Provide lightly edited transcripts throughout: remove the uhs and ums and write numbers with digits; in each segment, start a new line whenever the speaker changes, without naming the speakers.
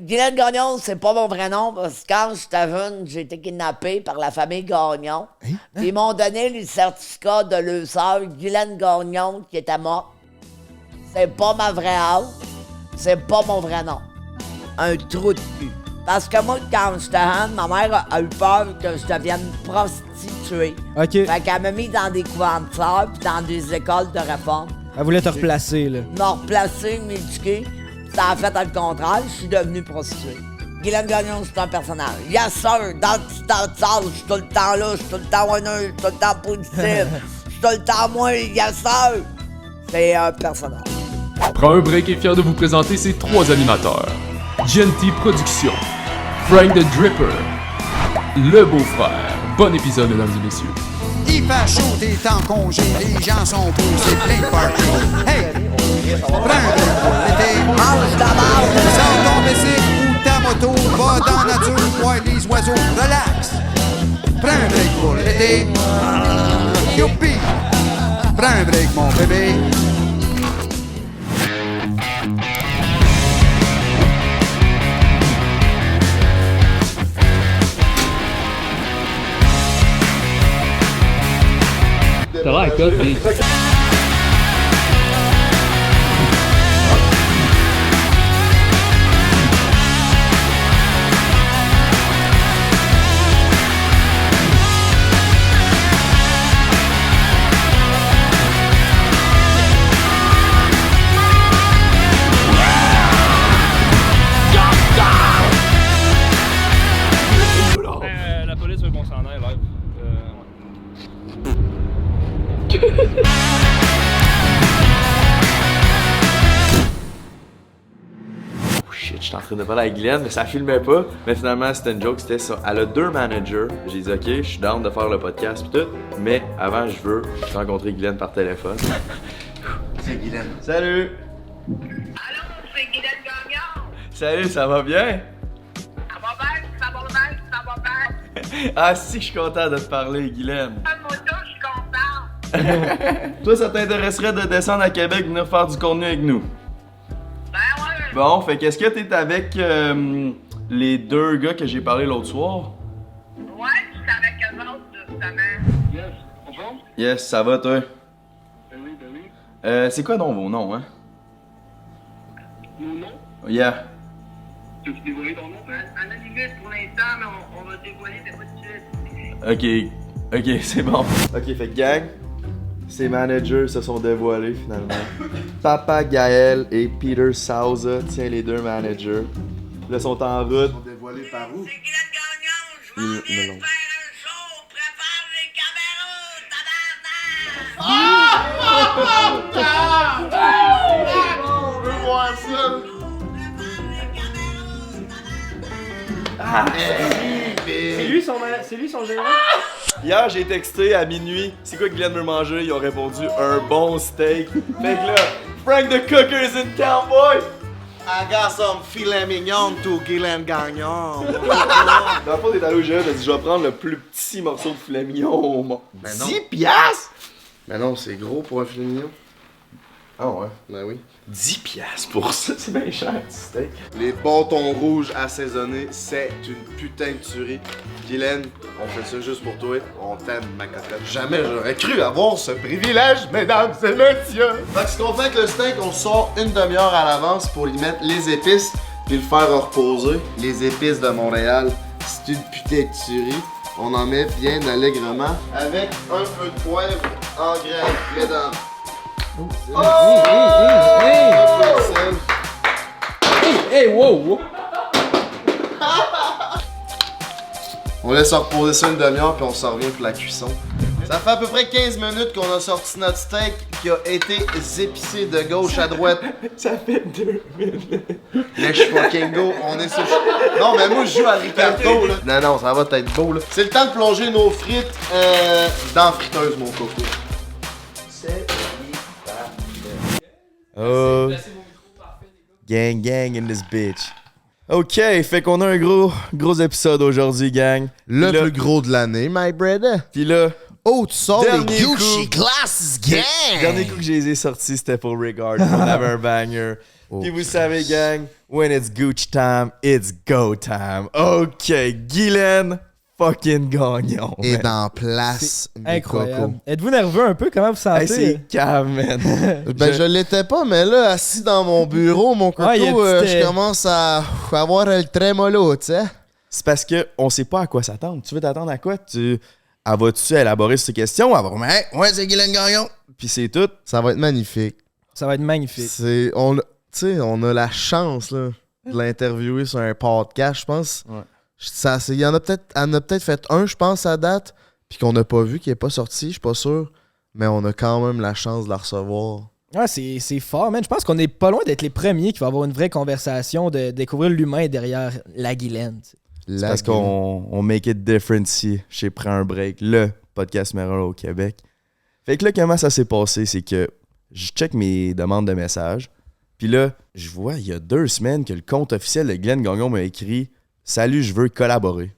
Guylaine Gagnon, c'est pas mon vrai nom, parce que quand j'étais jeune, j'ai été kidnappé par la famille Gagnon. Puis ils m'ont donné le certificat de leur sœur, Guylaine Gagnon, qui était morte. C'est pas ma vraie âge, c'est pas mon vrai nom. Un trou de cul. Parce que moi, quand j'étais jeune, ma mère a eu peur que je devienne prostituée.
OK.
Fait qu'elle m'a mis dans des couvents de fleurs puis dans des écoles de réforme.
Elle voulait te replacer, là.
M'a replacé, m'éduquer. Ça a fait le contraire, je suis devenu prostituée. Guylaine Gagnon, c'est un personnage. Yes, sir, dans le petit salle, je suis tout le temps là, je suis tout le temps winner, je suis tout le temps positif, je suis tout le temps moi, yes, sir. C'est un personnage.
Prends un break est fier de vous présenter ses 3 animateurs. GNT Productions, Frank the Dripper, le beau-frère. Bon épisode, mesdames et messieurs.
Il fait chaud, t'es en congé, les gens sont posés, plein de party. Hey! Prends un break pour l'été.
Mange ta barbe!
Sors ton bicycle ou ta moto, va dans la nature, voir les oiseaux, relax. Prends un break pour l'été. Youpi! Prends un break, mon bébé.
T'as l'air cote, mais...
La police veut qu'on s'en aille live.
Oh shit, j'étais en train de parler avec Glenn, mais ça filmait pas. Mais finalement, c'était une joke, c'était ça. Elle a 2 managers. J'ai dit, ok, je suis down de faire le podcast pis tout. Mais avant, je veux rencontrer Glenn par téléphone. C'est Glenn. Salut!
Allô, c'est Guylaine Gagnon.
Salut, ça va bien?
Ça va bien, ça va bien, ça va bien.
Ah, si, je suis content de te parler, Glenn.
Une moto, je suis contente.
Toi, ça t'intéresserait de descendre à Québec, venir faire du contenu avec nous?
Ben ouais.
Bon, fait qu'est-ce que t'es avec les 2 gars que j'ai parlé l'autre soir?
Ouais, je suis avec eux autres, justement.
Yes, bonjour.
Yes, ça va, toi?
Ben oui.
C'est quoi donc vos noms, hein?
Mon nom?
Yeah.
Peux-tu dévoiler ton nom?
Anonymous pour l'instant, mais on va dévoiler de pas de suite.
Ok, c'est bon. Ok, fait que gang, ces managers se sont dévoilés finalement. Papa Gaël et Peter Souza, tiens les 2 managers. Là, sont en route.
Ils sont dévoilés par où?
C'est Guylaine Gagnon, je m'en
Ils-
viens
non, non.
de faire un show. Prépare les caméras,
C'est lui son gérant?
Hier, j'ai texté à minuit, c'est quoi que Glenn veut manger? Ils ont répondu un bon steak. Fait que là, Frank the Cooker is in town, boy!
I got some filet mignon to Guylaine Gagnon.
Dans le fond, t'es allé au GE, t'as dit je vais prendre le plus petit morceau de filet mignon au monde.
Ben non.
10 piastres?
Mais non, c'est gros pour un filet mignon.
Ah ouais.
Ben oui.
10 piastres pour ça, c'est bien cher, du steak.
Les bâtons rouges assaisonnés, c'est une putain de tuerie. Guylaine, on fait ça juste pour toi. On t'aime, ma cocotte. Jamais j'aurais cru avoir ce privilège, mesdames et messieurs. Fait que ce qu'on fait avec le steak, on sort une demi-heure à l'avance pour y mettre les épices puis le faire reposer. Les épices de Montréal, c'est une putain de tuerie. On en met bien allègrement avec un peu de poivre en graines, mesdames.
Hey, wow!
On laisse reposer ça une demi-heure puis on s'en revient pour la cuisson. Ça fait à peu près 15 minutes qu'on a sorti notre steak qui a été épicé de gauche à droite.
Ça fait 2 minutes.
Let's fucking go, on est sur... Non mais moi je joue à Ricardo là. Non, ça va être beau là. C'est le temps de plonger nos frites dans la friteuse mon coco.
Oh. Gang in this bitch. Ok, fait qu'on a un gros épisode aujourd'hui, gang.
Le
Puis là-
plus gros de l'année, my brother.
Pis là,
Oh, tu sors
Dernier
les Gucci
coup.
Glasses Gang!
Le dernier coup que je les ai sortis, c'était pour Rick Hard. On avait un banger. Puis vous savez, gang, when it's Gucci time, it's go time. OK, Guylaine fucking Gagnon.
Et
man.
dans place, mes
Incroyable.
cocos.
Êtes-vous nerveux un peu? Comment vous sentez?
Hey, c'est calme, man.
Ben, je l'étais pas, mais là, assis dans mon bureau, mon coco,
Ah, il y a une petite,
je commence à avoir le trémolo, tu sais.
C'est parce que on sait pas à quoi s'attendre. Tu veux t'attendre à quoi? Elle va-tu élaborer sur ces questions? Elle va vraiment, hey, ouais, c'est Guylaine Gagnon. Puis c'est tout.
Ça va être magnifique.
Ça va être magnifique.
On a la chance là, de l'interviewer sur un podcast, je pense.
Ouais.
Elle en a peut-être fait un, je pense, à date, puis qu'on n'a pas vu, qui est pas sorti, je suis pas sûr. Mais on a quand même la chance de la recevoir.
Ouais, c'est fort, man. Je pense qu'on est pas loin d'être les premiers qui vont avoir une vraie conversation, de découvrir l'humain derrière la Guylaine.
C'est parce qu'on make it different ici, chez Prends un break, le podcast numéro 1 au Québec. Fait que là, comment ça s'est passé, c'est que je check mes demandes de messages, puis là, je vois, il y a 2 semaines que le compte officiel de Guylaine Gagnon m'a écrit « Salut, je veux collaborer ».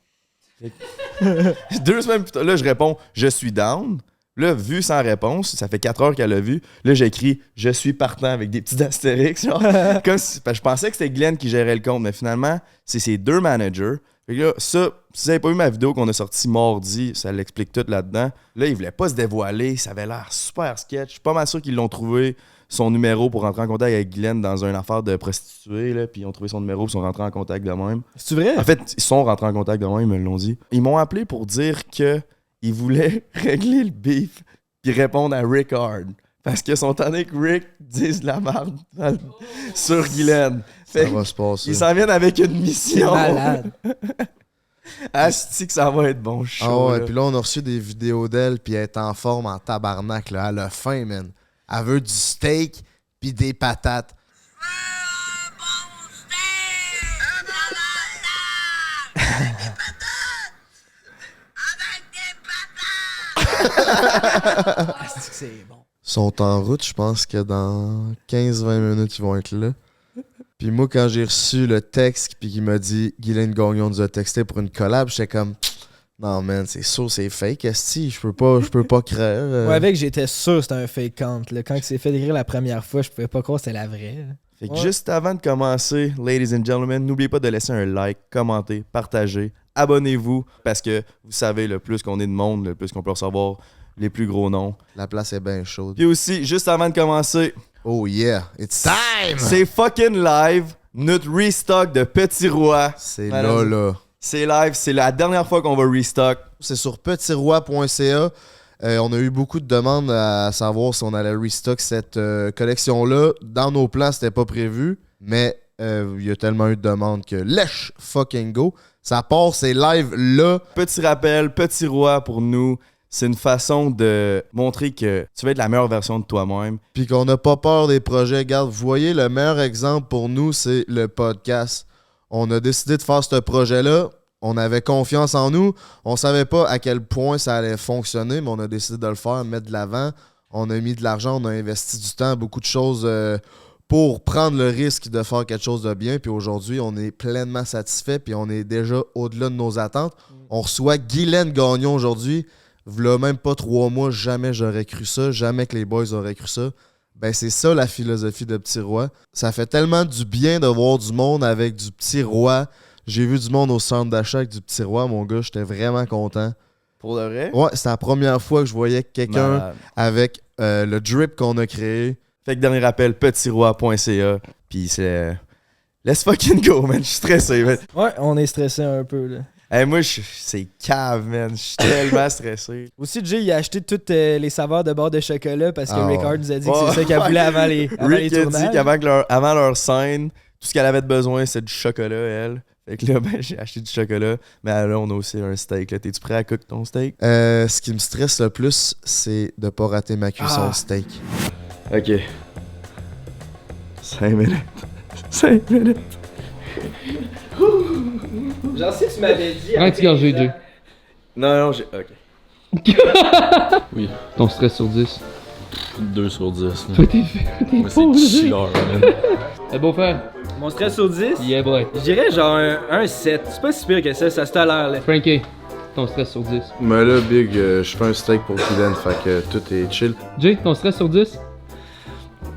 2 semaines plus tard, là, je réponds « Je suis down ». Là, vu sans réponse, ça fait 4 heures qu'elle a vu. Là, j'écris « Je suis partant » avec des petits astérix. Genre, comme si, parce que je pensais que c'était Glenn qui gérait le compte, mais finalement, c'est ses 2 managers. Fait que là, ça, si vous n'avez pas vu ma vidéo qu'on a sortie mardi, ça l'explique tout là-dedans. Là, il voulait pas se dévoiler, ça avait l'air super sketch. Je suis pas mal sûr qu'ils l'ont trouvé, son numéro, pour rentrer en contact avec Glenn dans une affaire de prostituée, là, puis ils ont trouvé son numéro, puis ils sont rentrés en contact de même.
C'est vrai?
En fait, ils sont rentrés en contact de même, ils me l'ont dit. Ils m'ont appelé pour dire qu'ils voulaient régler le beef puis répondre à Rick Hard. Parce qu'ils sont tannés que Rick dise de la merde sur Guylaine.
Ça va se passer.
Ils s'en viennent avec une mission.
Malade.
Asti que ça va être bon, chaud.
Ah ouais,
là.
puis là, on a reçu des vidéos d'elle, puis elle est en forme en tabarnak, là. Elle a faim, man. Elle veut du steak, puis des patates.
C'est bon.
Ils sont en route, je pense que dans 15-20 minutes, ils vont être là. Puis moi, quand j'ai reçu le texte, puis qu'il m'a dit « Guylaine Gagnon nous a texté pour une collab », j'étais comme « Non, man, c'est sûr, c'est fake, esti, je peux pas croire.
Ouais, avec, j'étais sûr que c'était un fake count. Là. Quand il s'est fait décrire la première fois, je pouvais pas croire que c'était la vraie. Là.
Fait que juste avant de commencer, ladies and gentlemen, n'oubliez pas de laisser un like, commenter, partager, abonnez-vous, parce que vous savez, le plus qu'on est de monde, le plus qu'on peut recevoir les plus gros noms.
La place est bien chaude.
Puis aussi, juste avant de commencer,
Oh yeah, it's time!
c'est fucking live, notre restock de Petit Roi.
C'est là.
C'est live, c'est la dernière fois qu'on va restock.
C'est sur petitroi.ca. On a eu beaucoup de demandes à savoir si on allait restock cette collection-là. Dans nos plans, c'était pas prévu, mais il y a tellement eu de demandes que lèche fucking go. Ça part, c'est live là.
Petit rappel, Petit Roi pour nous, c'est une façon de montrer que tu vas être la meilleure version de toi-même.
Puis qu'on n'a pas peur des projets. Regarde, vous voyez, le meilleur exemple pour nous, c'est le podcast. On a décidé de faire ce projet-là. On avait confiance en nous. On savait pas à quel point ça allait fonctionner, mais on a décidé de le faire, mettre de l'avant. On a mis de l'argent, on a investi du temps, beaucoup de choses pour prendre le risque de faire quelque chose de bien. Puis aujourd'hui, on est pleinement satisfait, puis on est déjà au-delà de nos attentes. On reçoit Guylaine Gagnon aujourd'hui. V'là même pas 3 mois, jamais j'aurais cru ça, jamais que les boys auraient cru ça. Ben c'est ça la philosophie de Petit Roi. Ça fait tellement du bien de voir du monde avec du Petit Roi. J'ai vu du monde au centre d'achat avec du Petit Roi, mon gars, j'étais vraiment content.
Pour de vrai?
Ouais, c'est la première fois que je voyais quelqu'un
Malade.
avec le drip qu'on a créé.
Fait que dernier rappel, petitroi.ca. Puis c'est... Let's fucking go, man. Je suis stressé, man.
Ouais, on est stressé un peu. Là.
Hey, moi, c'est cave, man. Je suis tellement stressé.
Aussi, Jay, il a acheté toutes les saveurs de barres de chocolat parce que
Ah
Rick
ouais.
Hard nous a dit que c'est ça qu'elle voulait avant les
Rick a
tournages.
dit qu'avant leur scène, tout ce qu'elle avait de besoin, c'est du chocolat, elle. Fait que là, ben, j'ai acheté du chocolat. Mais là, on a aussi un steak. Là. T'es-tu prêt à cook ton steak?
Ce qui me stresse le plus, c'est de pas rater ma cuisson de steak.
OK. 5 minutes. 5 minutes.
Genre, si tu m'avais dit...
Un petit gorgée, Jay.
Non, j'ai... OK.
Oui. Ton stress sur 10.
2 sur 10.
Toi, t'es
Moi, c'est chilleur, man.
C'est beau frère.
Mon stress sur 10?
Yeah, boy.
Je dirais genre un 7. C'est pas si pire que ça se tolère là.
Frankie. ton stress sur 10.
Mais là, Big, je fais un steak pour Guylaine, fait que tout est chill.
Jay, ton stress sur 10?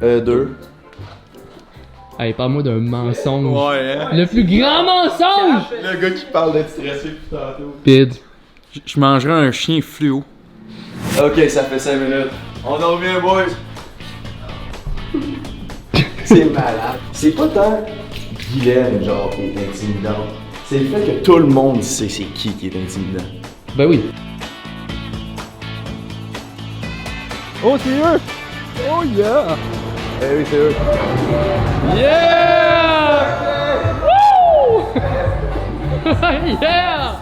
2.
Hey, parle-moi d'un mensonge.
Ouais, hein?
Le plus grand mensonge!
Le gars qui parle d'être stressé depuis tantôt.
Pid.
Je mangerais un chien fluo.
Ok, ça fait 5 minutes. On en revient, boys. C'est malade. C'est pas tant Guylaine, genre, qui est intimidante. C'est le fait que tout le monde sait c'est qui est intimidant.
Ben oui.
Oh, c'est eux! Oh, yeah!
Eh oui, c'est eux.
Yeah! Woo! Yeah!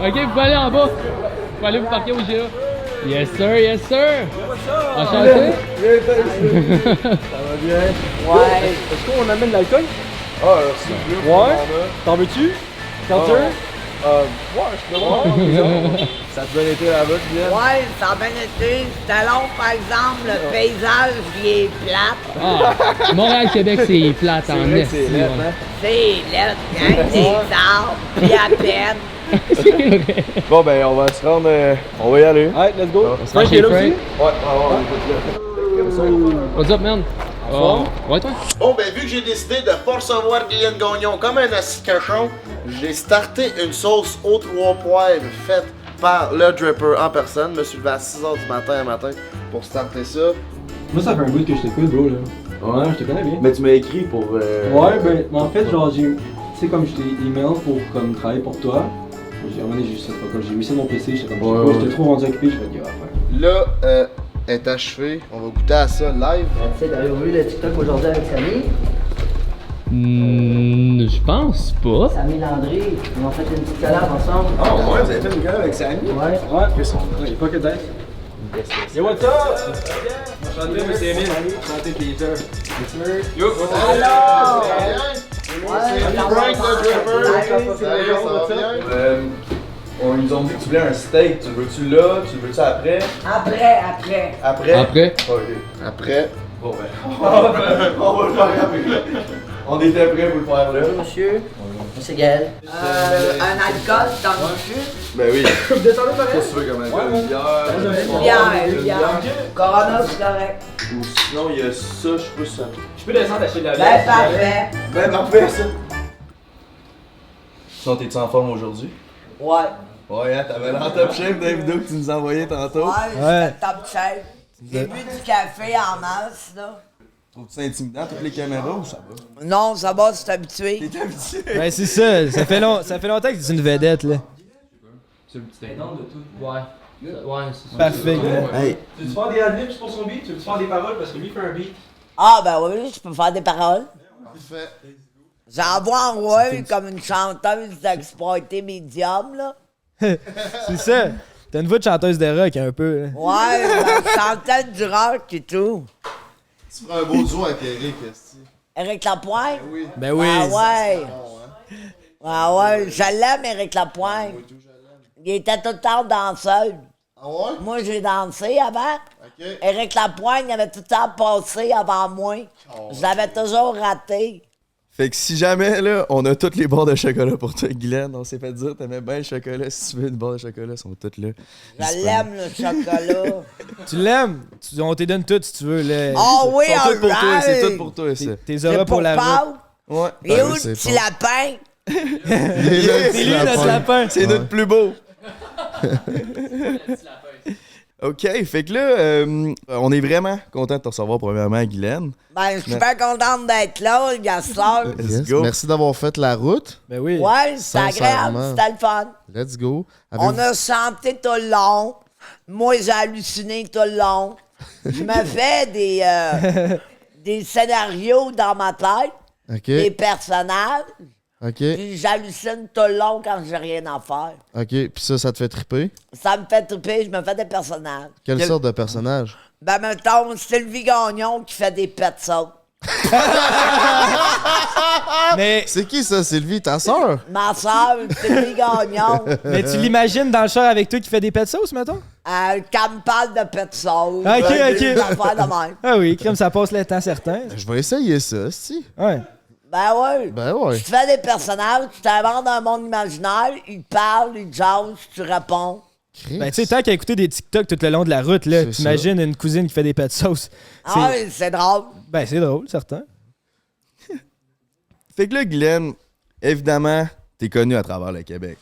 Ok, vous pouvez aller en bas. Vous pouvez aller vous parquer au GA. Yes sir, yes sir! Enchanté?
Ça va bien?
Ouais.
Est-ce qu'on amène de l'alcool?
Ah, c'est bien.
Ouais. T'en veux-tu? Carter?
Ouais, je peux voir. Ça te bien été là-bas, Guylaine?
Ouais, ça a bien été. C'était long, par exemple, le paysage, il est plate.
Ah, Montréal-Québec, c'est plate en
vrai que
est.
c'est laid, hein?
C'est laid, il y a des arbres, puis à peine.
Bon, ben, on va se rendre. On va y aller.
Alright, let's go.
Frank est là aussi?
Ouais, on est tous là.
What's up, man? Oh. Ouais, toi?
Bon, ben, vu que j'ai décidé de pas recevoir Guylaine Gagnon comme un assis cochon, j'ai starté une sauce aux 3 poivres faite par le Dripper en personne. Je me suis levé à 6h du matin pour starter ça.
Moi, ça fait un bout que je t'écoute, bro, là. Ouais, je te connais bien.
Mais tu m'as écrit pour.
Ouais, ben, en fait, genre, j'ai. Tu sais, comme je t'ai email pour comme, travailler pour toi, j'ai mis ça sur mon PC, j'étais comme, j'étais trop rendu occupé, je vais dire,
Là, est achevé. On va goûter à ça live.
Tu sais, t'avais vu le TikTok aujourd'hui avec Samy?
Je pense pas.
Samy Landry, ils ont fait une petite collab ensemble.
Ah, ouais, vous avez fait une gueule avec Samy?
Ouais.
Ouais, j'ai pas que d'être. Yo, what's up? Enchanté, monsieur Emile. Enchanté, Peter. Yo,
Alors!
C'est Frank le Dripper. Salut, ça va bien?
On nous ont dit que tu voulais un steak. Tu le veux-tu là? Tu le veux-tu après?
Après.
Après?
Après?
Ok.
Après.
Bon, ben. On va le faire après. On était prêts pour le faire là.
Monsieur. C'est Gaël. Un alcool dans le jus.
Ben oui.
Vous descendez pareil?
Qu'est-ce que tu veux comme alcool? Une bière?
Une bière. Corona, c'est correct.
Ou sinon, il y a ça, je sais pas si ça.
Je peux descendre acheter de la bière.
Ben parfait.
Ben parfait, ça. Sinon, t'es-tu en forme aujourd'hui?
Ouais.
Ouais, hein, t'avais l'air top shape dans la vidéo que tu nous envoyais tantôt.
Ouais, c'était top shape. J'ai bu du café en masse, là.
Trouves-tu ça intimidant, toutes les caméras, ou ça va?
Non, ça va, tu t'es habitué.
T'es habitué?
Ben, c'est ça. Ça fait longtemps que t'es une vedette, là.
C'est le petit énorme de tout. Ouais. Ouais, c'est ça.
Parfait, gars.
Hey.
Tu veux faire des adlibs pour son beat? Tu veux faire des paroles parce que lui fait un beat?
Ah, ben oui, je peux faire des paroles.
Parfait.
J'envoie en rôle comme une chanteuse d'exploiter médium, là.
C'est ça. T'as une voix de chanteuse de rock, un peu. Là.
Ouais, je chantais du rock et tout.
Tu feras un beau duo avec Eric, Esti.
Eric Lapointe?
Oui.
Ben oui.
Ah ouais.
Bon, hein?
Ah ouais, je l'aime, Eric Lapointe.
Oui, tout, je l'aime.
Il était tout le temps danseur.
Ah ouais?
Moi, j'ai dansé avant.
Ok.
Eric Lapointe, il avait tout le temps passé avant moi. Je l'avais toujours raté.
Fait que si jamais, là, on a toutes les barres de chocolat pour toi, Guylaine, on s'est fait dire, t'aimais bien le chocolat, si tu veux une barre de chocolat, elles sont toutes là.
Je l'aime, le chocolat.
Tu l'aimes? On te donne tout si tu veux. Là.
Ah oui,
Ils sont toutes pour toi,
alright.
c'est tout pour toi, ça.
T'es auras pour la route.
Ouais.
Et où
oui,
le
c'est
petit
fort.
lapin?
C'est lui notre lapin.
C'est notre plus beau. OK, fait que là, on est vraiment content de te recevoir premièrement, Guylaine.
Ben, je suis bien contente d'être là, Gaston.
Let's
Yes.
go.
Merci d'avoir fait la route.
Ben oui.
Ouais, c'était agréable,
Sincèrement.
c'était le fun.
Let's go.
On a chanté tout le long. Moi, j'ai halluciné tout le long. Je me fais des scénarios dans ma tête,
OK.
des personnages,
OK.
puis j'hallucine tout le long quand j'ai rien à faire.
OK. Puis ça te fait triper?
Ça me fait triper, je me fais des personnages.
Quelle sorte de personnage?
Ben, mettons, Sylvie Gagnon qui fait des pets sautes.
Mais,
C'est qui ça, Sylvie? Ta sœur?
Ma soeur, Sylvie Gagnon,
mais tu l'imagines dans le char avec toi qui fait des pets de sauce, mettons?
elle me parle de pets sautes.
Ok, ok.
Des affaires de même.
Ah oui, crème, ça passe le temps certain.
Je vais essayer ça, si.
Ouais.
Ben ouais.
Ben ouais.
Tu te fais des personnages, tu t'inventes un monde imaginaire, ils te parlent, ils te jasent, tu réponds.
Ben, tu sais, tant qu'à écouter des TikTok tout le long de la route, là,
C'est
t'imagines une cousine qui fait des pets de sauce.
Ah oui, c'est drôle.
Ben, c'est drôle, certain.
Fait que là, Guylaine, évidemment, t'es connu à travers le Québec.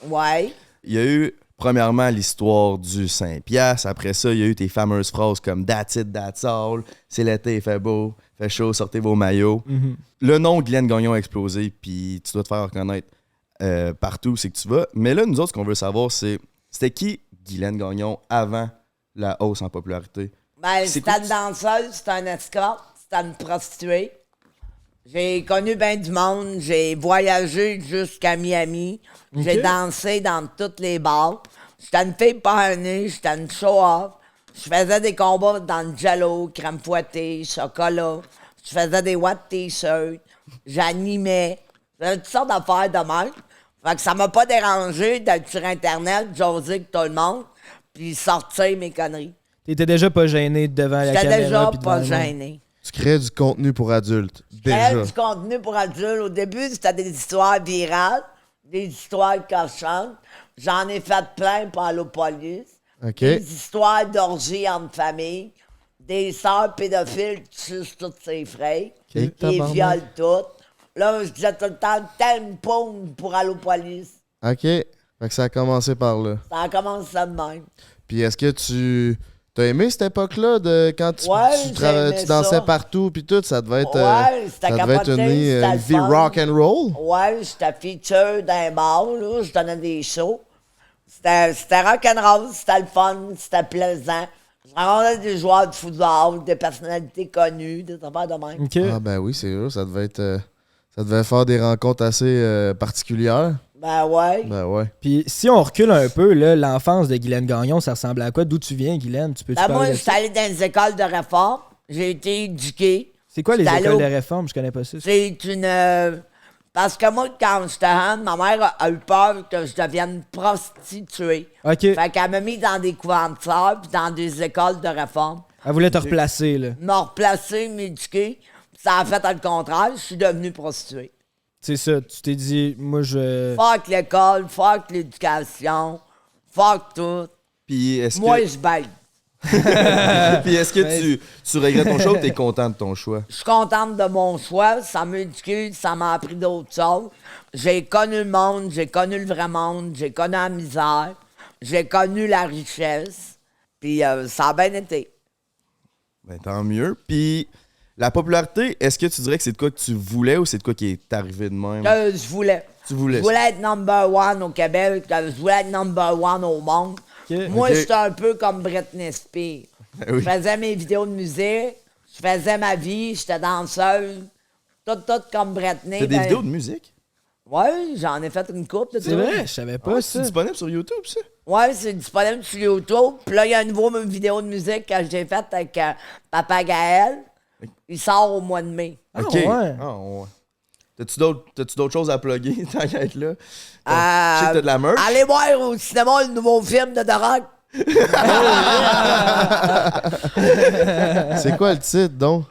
Ouais.
Il y a eu, premièrement, l'histoire du 5 piastres. Après ça, il y a eu tes fameuses phrases comme « That's it, that's all »,« C'est l'été, il fait beau, fait chaud, sortez vos maillots ». Le nom Guylaine Gagnon a explosé, puis tu dois te faire reconnaître partout où c'est que tu vas. Mais là, nous autres, ce qu'on veut savoir, c'est c'était qui Guylaine Gagnon avant la hausse en popularité?
Ben, c'était une danseuse, c'était un escorte, c'était une prostituée. J'ai connu bien du monde, j'ai voyagé jusqu'à Miami, j'ai dansé dans tous les bars. J'étais une fille passionnée, j'étais une show-off. Je faisais des combats dans le jello, crème fouettée, chocolat. Je faisais des wet t-shirts, j'animais. J'avais toutes sortes d'affaires de même. Fait que ça m'a pas dérangé d'être sur Internet, j'osais avec tout le monde, puis sortir mes conneries.
T'étais déjà pas gêné devant la caméra.
J'étais déjà
puis devant
pas
le monde.
gêné.
Tu crées du contenu pour adultes. Déjà.
Du contenu pour adultes. Au début, c'était des histoires virales, des histoires cochonnes. J'en ai fait plein pour aller aux police.
OK.
Des histoires d'orgies entre familles. Des sœurs pédophiles qui sucent toutes ses frères. Qui violent toutes. Là, je disais tout le temps, t'aimes pomme pour aller aux police.
OK. Fait que ça a commencé par là.
Ça a commencé de même.
Puis est-ce que tu... T'as aimé cette époque-là de quand tu dansais partout puis tout, ça devait être
c'était
ça devait être
capoté,
une vie rock and roll.
Ouais, j'étais feature d'un bar là, je donnais des shows. C'était rock and roll, c'était le fun, c'était plaisant. Je rencontrais des joueurs de football, des personnalités connues, des affaires de même.
Okay.
Ah ben oui, c'est sûr, ça devait faire des rencontres assez particulières.
Ben ouais.
Ben ouais.
Puis si on recule un peu, là, l'enfance de Guylaine Gagnon, ça ressemblait à quoi? D'où tu viens, Guylaine? Tu peux
Ben moi, je suis allé dans les écoles de réforme. J'ai été éduqué.
C'est quoi les écoles de réforme? Je connais pas ça.
C'est une... Parce que moi, quand j'étais jeune, ma mère a eu peur que je devienne prostituée.
OK.
Fait qu'elle m'a mis dans des couvents de sœurs puis dans des écoles de réforme.
Elle voulait te replacer, là.
Me replacer, m'éduquer. Ça a fait le contraire. Je suis devenu prostituée.
C'est ça, tu t'es dit, moi je...
Fuck l'école, fuck l'éducation, fuck tout.
Puis est-ce
moi,
que...
je baille.
Puis est-ce que tu regrettes ton choix ou t'es content de ton choix?
Je suis contente de mon choix. Ça m'a éduqué, ça m'a appris d'autres choses. J'ai connu le monde, j'ai connu le vrai monde, j'ai connu la misère, j'ai connu la richesse. Puis ça a bien été.
Ben tant mieux. Puis... La popularité, est-ce que tu dirais que c'est de quoi que tu voulais ou c'est de quoi qui est arrivé de même?
Je voulais.
Tu voulais?
Je voulais être number one au Québec. Je voulais être number one au monde.
Okay.
Moi, j'étais un peu comme Britney Spears.
Oui.
Je faisais mes vidéos de musique. Je faisais ma vie. J'étais danseuse. Tout comme Britney.
T'as des vidéos de musique?
Oui, j'en ai fait une couple.
C'est vrai, je savais pas ça.
C'est disponible sur YouTube, ça?
Oui, c'est disponible sur YouTube. Puis là, il y a une nouvelle vidéo de musique que j'ai faite avec Papa Gaël. Il sort au mois de mai.
OK.
Ouais.
Ah, ouais. T'as-tu d'autres choses à plugger tant qu'à être là? Je sais que t'as de la merch.
Allez voir au cinéma le nouveau film de The Rock.
C'est quoi le titre, donc?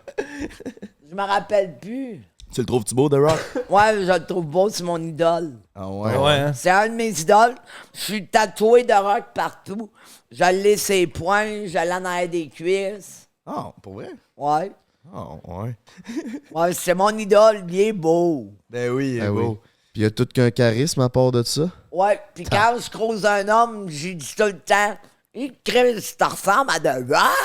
Je me rappelle plus.
Tu le trouves-tu beau, The Rock?
Ouais, je le trouve beau, c'est mon idole.
Ah ouais?
Ouais, hein?
C'est un de mes idoles. Je suis tatoué de Rock partout. Je l'ai ses poings, je l'en ai des cuisses.
Ah, pour vrai?
Ouais.
Ah, ouais.
Ouais, c'est mon idole, il est beau.
Ben oui, il est beau.
Oui. Puis il y a tout qu'un charisme à part de ça.
Ouais, puis quand je croise un homme, j'ai dit tout le temps, il crée, ça ressemble à The Rock.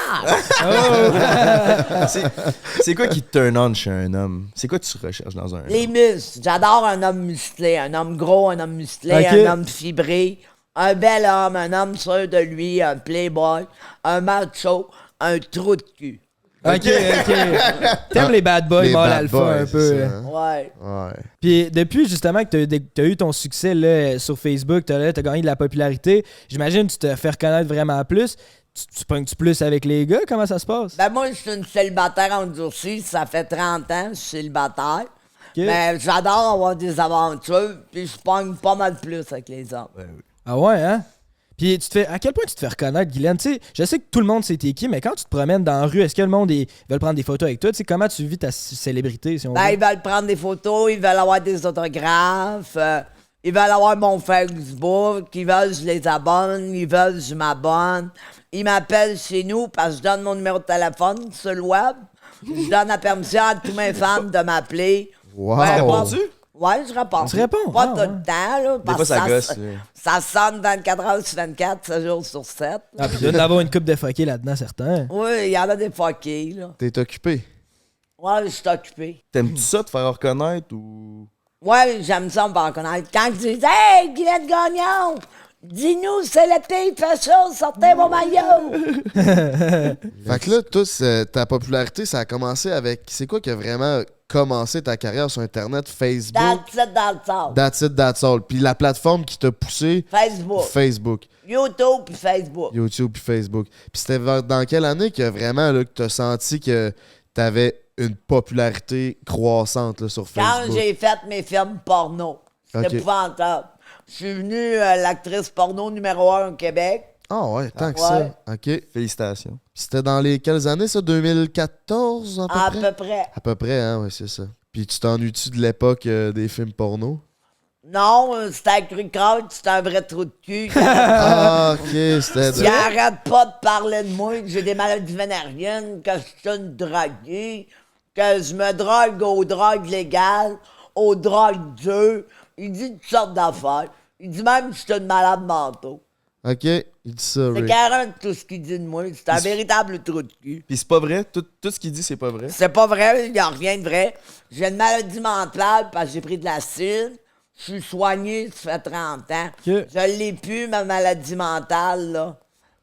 C'est quoi qui te turn on chez un homme? C'est quoi que tu recherches dans un homme?
Les muscles. J'adore un homme musclé, un homme gros, un homme musclé,
Okay.
un homme fibré, un bel homme, un homme sûr de lui, un playboy, un macho, un trou de cul.
OK. T'aimes les bad boys,
Les
mâle
bad
alpha
boys,
un peu.
c'est ça, hein?
Ouais.
Ouais.
Puis depuis justement que t'as eu ton succès là, sur Facebook, t'as gagné de la popularité, j'imagine que tu te fais reconnaître vraiment plus. Tu pognes-tu plus avec les gars? Comment ça se passe?
Ben moi, je suis une célibataire endurcie, ça fait 30 ans, je suis célibataire.
OK.
Mais j'adore avoir des aventures, puis je pogne pas mal plus avec les hommes.
Ah ouais, hein? Puis à quel point tu te fais reconnaître, Guylaine? Tu sais, je sais que tout le monde sait t'es qui, mais quand tu te promènes dans la rue, est-ce que le monde veut prendre des photos avec toi? Tu sais, comment tu vis ta célébrité, si on veut?
Ils veulent prendre des photos, ils veulent avoir des autographes, ils veulent avoir mon Facebook, ils veulent que je les abonne, ils veulent que je m'abonne. Ils m'appellent chez nous parce que je donne mon numéro de téléphone sur le web. Je donne la permission à tous mes fans de m'appeler.
Wow!
Réponds-tu? Ouais, je réponds.
Tu réponds?
Pas tout le temps, là.
Des fois, ça gosse.
Ça sonne 24 heures sur 24, 7 jours sur 7.
Ah, puis il doit y en avoir une coupe de fuckés là-dedans, certains.
Oui, il y en a des fuckés, là.
T'es occupé.
Ouais, je suis occupé.
T'aimes-tu ça, te faire reconnaître ou.
Ouais, j'aime ça me faire reconnaître. Quand tu dis « Hey, Guylaine Gagnon, dis-nous, c'est l'été, il fait chaud, sortez mon maillot! »
Fait que là, tous, ta popularité, ça a commencé avec... C'est quoi qui a vraiment commencé ta carrière sur Internet? Facebook?
That's it, that's all.
That's it, that's all. Puis la plateforme qui t'a poussé? Facebook.
YouTube puis Facebook.
YouTube puis Facebook. Puis c'était dans quelle année que vraiment là, que t'as senti que t'avais une popularité croissante là, sur Facebook?
Quand j'ai fait mes films porno. C'était épouvantable. Je suis venue l'actrice porno numéro 1 au Québec.
Ah ouais, tant que ça. OK.
Félicitations.
Puis c'était dans les quelles années, ça? 2014, à peu près?
À peu près.
À peu près, hein, ouais, c'est ça. Puis tu t'ennuies-tu de l'époque des films porno?
Non, c'était avec Ricard, c'était un vrai trou de cul.
Ah, OK, c'était...
Il arrête pas de parler de moi, que j'ai des maladies vénériennes, que je suis une droguée, que je me drogue aux drogues légales, aux drogues dures. Il dit toutes sortes d'affaires. Il dit même que je suis une malade mentale.
OK, il dit ça,
C'est
Rick.
carrément tout ce qu'il dit de moi. C'est un véritable trou de cul.
Puis c'est pas vrai? Tout ce qu'il dit, c'est pas vrai?
C'est pas vrai, il n'y a rien de vrai. J'ai une maladie mentale parce que j'ai pris de l'acide. Je suis soigné, ça fait 30 ans.
Okay.
Je l'ai plus, ma maladie mentale, là.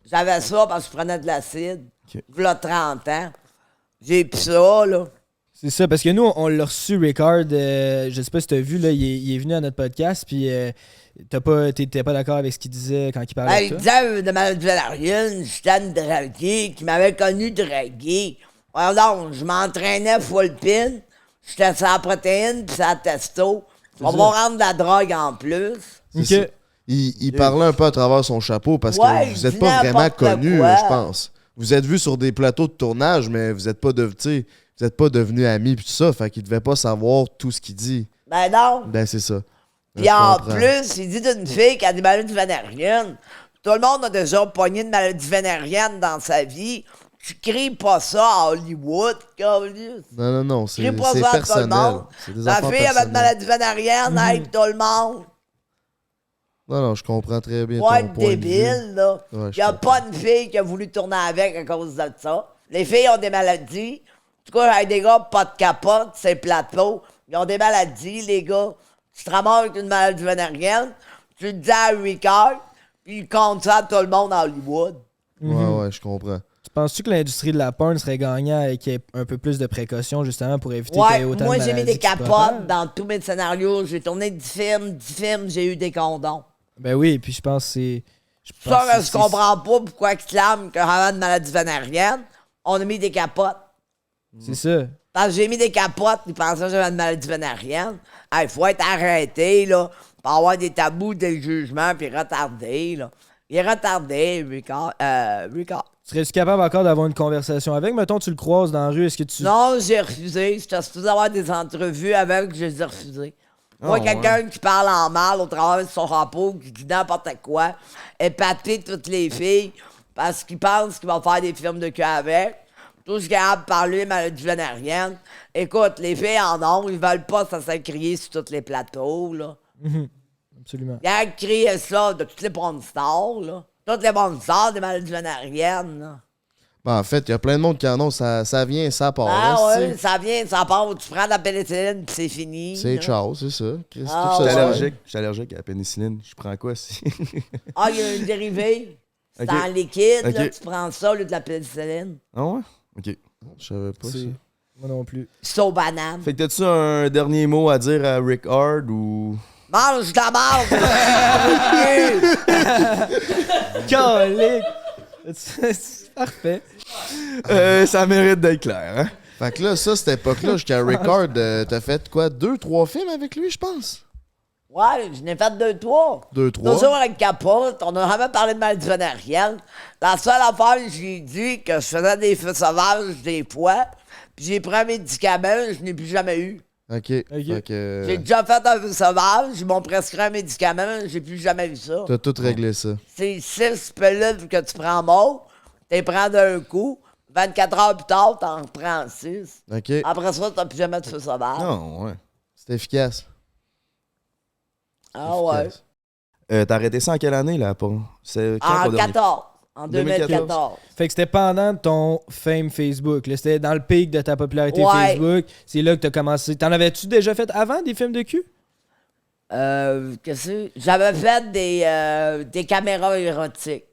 J'avais ça parce que je prenais de l'acide. Voilà 30 ans. J'ai plus ça, là.
C'est ça, parce que nous, on l'a reçu, Ricard, je sais pas si t'as vu, là, il est venu à notre podcast, puis t'étais pas d'accord avec ce qu'il disait quand il parlait avec
Il
toi?
disait de maladie valérienne, j'étais une draguée, qui m'avait connu draguée. Alors, je m'entraînais full pin, j'étais sur la protéine puis sur la testo. On va rendre de la drogue en plus.
OK.
Il parlait un peu à travers son chapeau parce que vous êtes pas vraiment connu, je pense. Vous êtes vus sur des plateaux de tournage, mais vous êtes pas devenus amis pis tout ça, fait qu'il devait pas savoir tout ce qu'il dit.
Ben non.
Ben c'est ça.
Puis en plus, il dit d'une fille qui a des maladies vénériennes. Tout le monde a déjà pogné de maladies vénériennes dans sa vie. Tu cries pas ça à Hollywood, câlisse.
Non, c'est
pas ça à
personnel.
tout le monde.
C'est des
La
affaires
fille avait de
personnelles.
maladie vénérienne avec tout le monde.
Non, je comprends très bien
Pas
ton
être
point de
débile,
vue.
là.
Ouais,
Il n'y a pas une fille qui a voulu tourner avec à cause de ça. Les filles ont des maladies. En tout cas, avec des gars, pas de capote, c'est plateau. Ils ont des maladies, les gars. Tu te ramasses avec une maladie vénérienne, tu le dis à Ricard, puis il compte ça à tout le monde à Hollywood.
Ouais, je comprends.
Tu penses-tu que l'industrie de la porn serait gagnant et qu'il y ait un peu plus de précautions, justement, pour éviter qu'il y ait autant
moi,
de
j'ai mis
maladies
des
qui se
capotes
propagent?
dans tous mes scénarios. J'ai tourné 10 films, j'ai eu des condoms.
Ben oui, puis je pense que c'est...
Ça, je comprends pas pourquoi ils clament qu'il y a une maladie vénérienne. On a mis des capotes.
C'est ça.
Parce que j'ai mis des capotes, ils pensaient que j'avais une maladie vénérienne. Il faut être arrêté, là, pour avoir des tabous, des jugements, puis retardé, là. Il est retardé, Ricard.
Serais-tu capable encore d'avoir une conversation avec? Mettons, tu le croises dans la rue, est-ce que tu...
Non, j'ai refusé. J'étais supposé avoir des entrevues avec, je les ai refusées. Moi, quelqu'un qui parle en mal au travers de son rapport, qui dit n'importe quoi, épater toutes les filles, parce qu'il pense qu'il va faire des films de cul avec. Tout ce qu'il a à parler, maladie vénérienne. Écoute, les filles en ont, ils veulent pas ça s'est crié sur tous les plateaux, là.
Absolument.
Il a crié ça de toutes les bonnes stars, là. Toutes les bonnes stars des maladies vénériennes, là.
Ben, en fait, il y a plein de monde qui en ont, ça vient, ça part.
Ah
hein,
ouais,
c'est-
ça vient, ça part, tu prends de la pénicilline pis c'est fini.
C'est
là.
ciao, c'est ça. Chris,
Ah,
tout
Je
ça,
suis
ouais.
allergique. Je suis allergique à la pénicilline. Je prends quoi si?
Ah, il y a un dérivé. C'est
Ok.
en liquide, là,
Ok.
tu prends ça au lieu de la pénicilline.
Ah ouais? Ok.
Je savais pas ça.
Moi non plus.
C'est aux bananes.
Fait que t'as-tu un dernier mot à dire à Rick Hard ou.
Mange ta marde!
Calique! C'est parfait.
Ça mérite d'être clair, hein?
Fait que là, ça, cette époque-là, jusqu'à Ricard, t'as fait quoi, 2-3 films avec lui, je pense?
Ouais, je n'ai fait 2-3.
2-3.
Toujours avec Capote, on n'a jamais parlé de maladie vénérienne. La seule affaire, j'ai dit que je faisais des feux sauvages des fois, puis j'ai pris un médicament, je n'ai plus jamais eu.
OK. Fait que,
J'ai déjà fait un feu sauvage, ils m'ont prescrit un médicament, j'ai plus jamais vu ça.
t'as tout réglé ça.
C'est 6 pilules que tu prends mort, tu prends d'un coup, 24 heures plus tard, t'en reprends 6.
OK.
Après ça, t'as plus jamais de feu sauvage.
Non, ouais. C'est efficace.
Ah ouais.
T'as arrêté ça en quelle année, là? C'est quand
En
ton dernier-
14. En 2014.
Fait que c'était pendant ton fame Facebook. Là. C'était dans le pic de ta popularité
Ouais.
Facebook. C'est là que t'as commencé. T'en avais-tu déjà fait avant des films de cul?
Qu'est-ce que j'avais fait des caméras érotiques.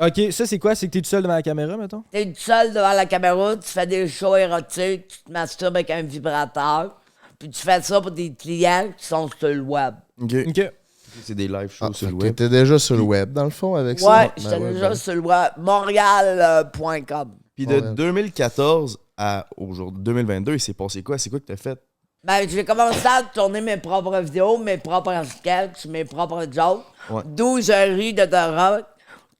Ok, ça c'est quoi? C'est que t'es tout seul devant la caméra, mettons?
T'es tout seul devant la caméra, tu fais des shows érotiques, tu te masturbes avec un vibrateur, puis tu fais ça pour des clients qui sont sur le web.
Ok.
C'est des live shows sur le web.
T'étais déjà sur le web, dans le fond, avec ça?
Ouais, j'étais déjà sur le web. Montréal.com.
Puis de 2014 à aujourd'hui, 2022, il s'est passé quoi? C'est quoi que t'as fait?
Ben, j'ai commencé à tourner mes propres vidéos, mes propres sketchs, mes propres jokes.
Ouais.
D'où je ris de rock.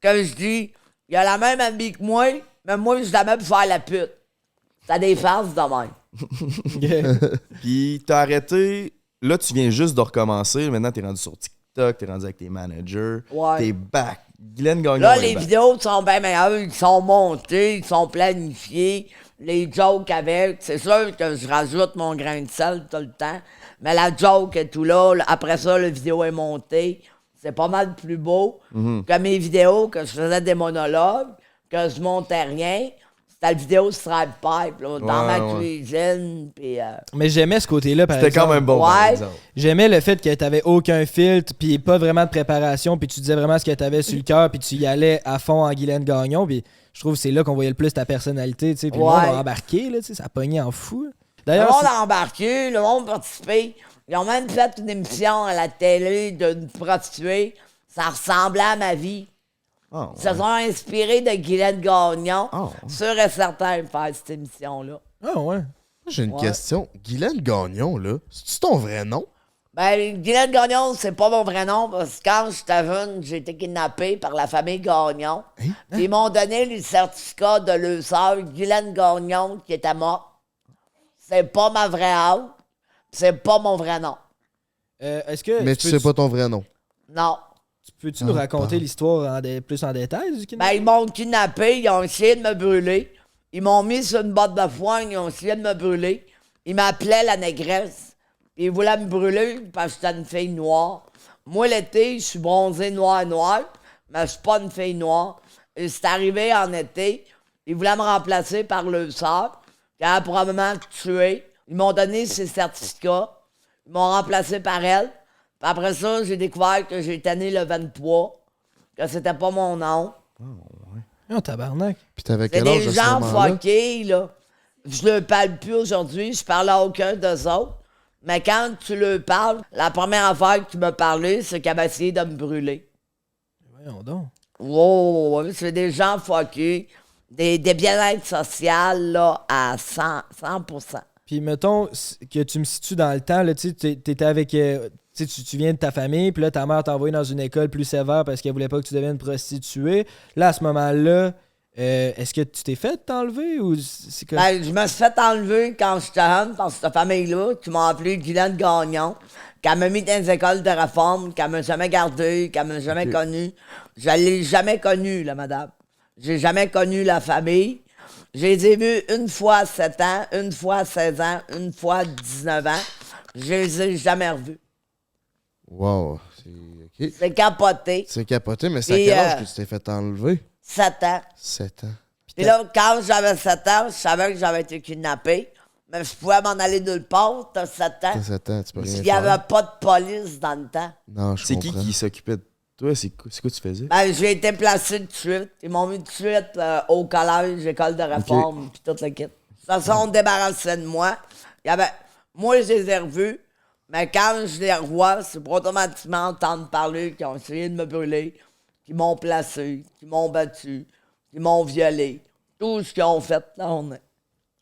Comme je dis, il y a la même amie que moi, mais moi, je jamais pu faire la pute. T'as des farces de même.
Puis t'as arrêté. Là, tu viens juste de recommencer. Maintenant, t'es rendu sur TikTok, t'es rendu avec tes managers.
Ouais.
T'es back. Glenn Gagnon
Là,
est
les
back.
vidéos sont bien meilleures, ils sont montés, ils sont planifiés. Les jokes avec, c'est sûr que je rajoute mon grain de sel tout le temps. Mais la joke est tout là. Après ça, la vidéo est montée. C'est pas mal plus beau que mes vidéos, que je faisais des monologues, que je montais rien. C'était la vidéo Stripe Pipe, là, dans ma cuisine. Puis,
Mais j'aimais ce côté-là, par
C'était
exemple.
quand même bon, par
Ouais.
exemple.
J'aimais le fait que t'avais aucun filtre, puis pas vraiment de préparation, puis tu disais vraiment ce que t'avais sur le cœur, puis tu y allais à fond en Guylaine Gagnon, puis je trouve que c'est là qu'on voyait le plus ta personnalité, tu sais, puis le monde a embarqué, là, tu sais, ça pognait en fou.
le
D'ailleurs,
monde a embarqué, le monde a participé. Ils ont même fait une émission à la télé d'une prostituée. Ça ressemblait à ma vie.
Oh,
Ils se sont inspirés de Guylaine Gagnon. Sûr et certain de faire cette émission-là.
Ah ouais.
J'ai une question. Guylaine Gagnon, là, c'est-tu ton vrai nom?
Ben, Guylaine Gagnon, c'est pas mon vrai nom, parce que quand j'étais jeune, j'ai été kidnappé par la famille Gagnon. Puis ils m'ont donné le certificat de leur sœur, Guylaine Gagnon, qui était morte. C'est pas ma vraie âme, c'est pas mon vrai nom.
Est-ce que
Mais tu sais pas ton vrai nom.
Non.
Peux-tu nous raconter l'histoire plus en détail du kidnapping?
Ben, ils m'ont kidnappé, ils ont essayé de me brûler. Ils m'ont mis sur une botte de foin, ils ont essayé de me brûler. Ils m'appelaient la négresse. Puis ils voulaient me brûler parce que j'étais une fille noire. Moi, l'été, je suis bronzée noir, mais je suis pas une fille noire. Et c'est arrivé en été. Ils voulaient me remplacer par leur sœur, qui a probablement tué. Ils m'ont donné ses certificats. Ils m'ont remplacé par elle. Puis après ça, j'ai découvert que j'étais né le 23, que c'était pas mon nom.
Oh, tabarnak.
Puis t'avais
C'est
quel âge
des
à ce
gens
moment-là?
fuckés, là. Je leur parle plus aujourd'hui, je parle à aucun d'eux autres. Mais quand tu leur parles, la première affaire que tu m'as parlé, c'est qu'elle m'a essayé de me brûler.
Voyons donc.
Wow, c'est des gens fuckés, des bien-être social, là, à 100%.
Puis mettons que tu me situes dans le temps, là, tu sais, t'étais avec... tu viens de ta famille, puis là, ta mère t'a envoyé dans une école plus sévère parce qu'elle voulait pas que tu deviennes prostituée. Là, à ce moment-là, est-ce que tu t'es fait t'enlever ou c'est que...
Ben, je me suis fait enlever quand j'étais jeune par cette famille-là, qui m'a appelé Guylaine Gagnon, qu'elle m'a mis dans les écoles de réforme, qu'elle m'a jamais gardé, qu'elle m'a jamais connu. Je l'ai jamais connue, la madame. J'ai jamais connu la famille. Je les ai vus une fois à 7 ans, une fois à 16 ans, une fois à 19 ans. Je les ai jamais revus.
Wow. C'est
C'est capoté.
C'est capoté, mais c'est à
Puis,
quel âge que tu t'es fait enlever?
7 ans.
7 ans.
Puis là, quand j'avais 7 ans, je savais que j'avais été kidnappé. Mais je pouvais m'en aller nulle part, t'as 7 ans.
T'as 7 ans, tu peux rien
Il n'y avait
faire.
pas de police dans le temps.
Non, je
C'est qui
comprends.
qui s'occupait de toi? C'est quoi tu faisais?
Ben, j'ai été placé tout de suite. Ils m'ont mis tout de suite au collège, école de réforme, puis toute la kit. De toute façon, on débarrassait de moi. Moi, je les ai revus, mais quand je les revois, c'est pour automatiquement entendre parler qu'ils ont essayé de me brûler, qu'ils m'ont placé, qu'ils m'ont battu, qu'ils m'ont violé. Tout ce qu'ils ont fait, là, on est.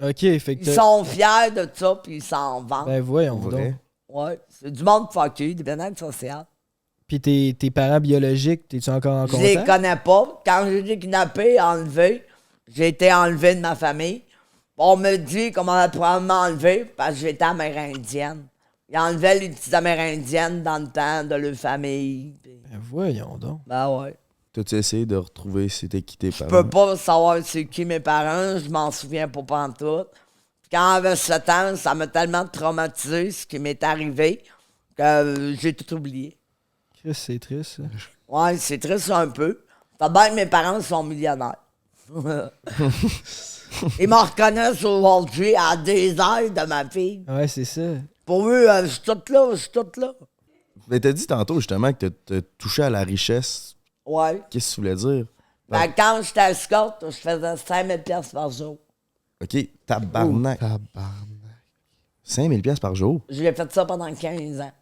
OK, fait que
Ils sont fiers de ça, puis ils s'en vantent.
Ben voyons
Vrai?
donc.
Ouais, c'est du monde fucké, des bien-être social.
Puis tes parents biologiques, t'es-tu encore en
Je
contact?
les connais pas. Quand j'ai été kidnappé, enlevé, j'ai été enlevé de ma famille. On me dit qu'on m'avait probablement enlevé parce que j'étais amérindienne. Ils enlevaient les petites amérindiennes dans le temps de leur famille. Puis...
Ben voyons donc.
Ben ouais.
T'as-tu essayé de retrouver c'était qui tes
Je
parents?
peux pas savoir c'est qui mes parents, je m'en souviens pas pantoute. Quand j'avais 7 ans, ça m'a tellement traumatisé ce qui m'est arrivé que j'ai tout oublié.
Chris, c'est triste, ça.
Ouais, c'est triste un peu. T'as bien que mes parents sont millionnaires. Ils me reconnaissent aujourd'hui à des heures de ma fille.
Ouais, c'est ça.
Pour eux, je suis toute là, je suis toute là.
Mais t'as dit tantôt justement que t'as touché à la richesse.
Ouais.
Qu'est-ce que tu voulais dire?
Ben, quand j'étais escorte, je faisais 5000 pièces par jour.
OK, tabarnak.
Tabarnak.
5000 pièces par jour.
J'ai fait ça pendant 15 ans.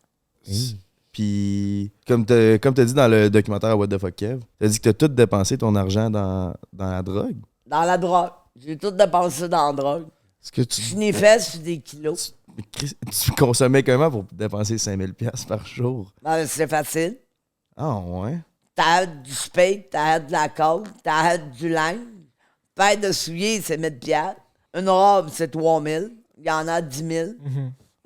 Puis, comme t'as dit dans le documentaire What the Fuck Kev, t'as dit que t'as tout dépensé ton argent dans la drogue.
Dans la drogue. J'ai tout dépensé dans la drogue.
Est-ce que tu...
Je sniffais sur des kilos.
Tu consommais comment pour dépenser 5000 pièces par jour?
Ben, c'est facile.
Ah ouais?
T'arrêtes du spade, t'arrêtes de la coke, t'arrêtes du linge. Paire de souliers, c'est 1000 piastres. Une robe, c'est 3000. Il y en a 10 000.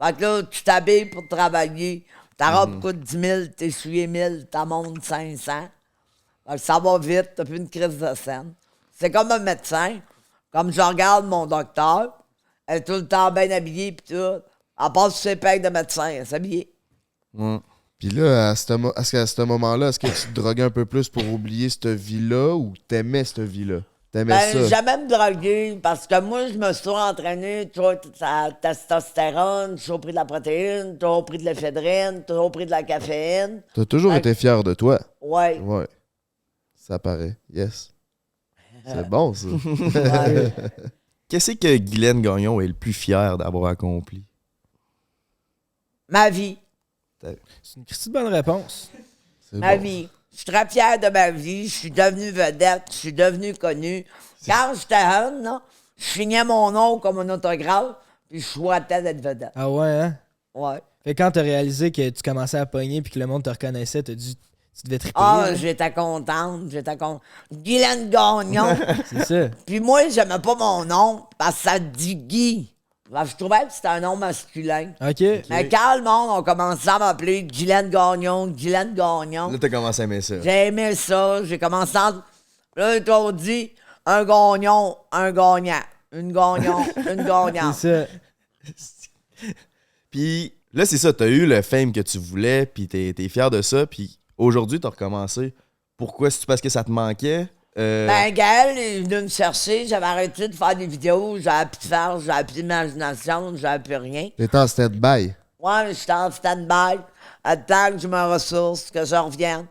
Fait que là, tu t'habilles pour travailler. Ta robe coûte 10 000, tes souliers 1000, ta montre 500. Fait que ça va vite, t'as plus une crise de scène. C'est comme un médecin. Comme je regarde mon docteur, elle est tout le temps bien habillée pis tout. Elle passe sur ses pecs de médecin, elle s'habille.
Ouais.
Puis là, est-ce qu'à ce moment-là, est-ce que tu te droguais un peu plus pour oublier cette vie-là ou t'aimais cette vie-là? T'aimais ça?
Jamais me droguer parce que moi, je me suis toujours entraîné, toujours la testostérone, toujours pris de la protéine, toujours pris de l'éphédrine, toujours pris de la caféine.
T'as toujours été fier de toi?
Ouais.
Ouais. Ça paraît. Yes. C'est bon, ça.
Ouais.
Qu'est-ce que Guylaine Gagnon est le plus fier d'avoir accompli?
Ma vie.
C'est une petite bonne réponse.
Ma vie. Je suis très fière de ma vie. Je suis devenue vedette. Je suis devenue connue. Quand j'étais jeune, là, je signais mon nom comme un autographe, puis je souhaitais d'être vedette.
Ah ouais, hein?
Ouais.
Fait que quand t'as réalisé que tu commençais à pogner puis que le monde te reconnaissait, t'as dit tu devais triper.
Ah,
là.
j'étais contente. Guylaine Gagnon.
C'est ça.
Puis moi, j'aimais pas mon nom parce que ça dit Guy. Fait que je trouvais que c'était un nom masculin.
OK.
Mais quand le monde a commencé à m'appeler Guylaine Gagnon,
Là, t'as commencé à aimer ça.
j'ai aimé ça. J'ai commencé à... Là, ils ont dit un gagnon, un gagnant. Une gagnon, une gagnante.
C'est ça.
Puis là, c'est ça, t'as eu le fame que tu voulais, puis t'es fier de ça, puis aujourd'hui, t'as recommencé. Pourquoi? C'est-tu parce que ça te manquait?
Ben, Gaël est venu me chercher. J'avais arrêté de faire des vidéos. J'avais plus de faire, j'avais plus d'imagination, j'avais plus rien.
T'étais en stand-by.
Ouais, j'étais en stand-by. Attends que je me ressource, que je revienne.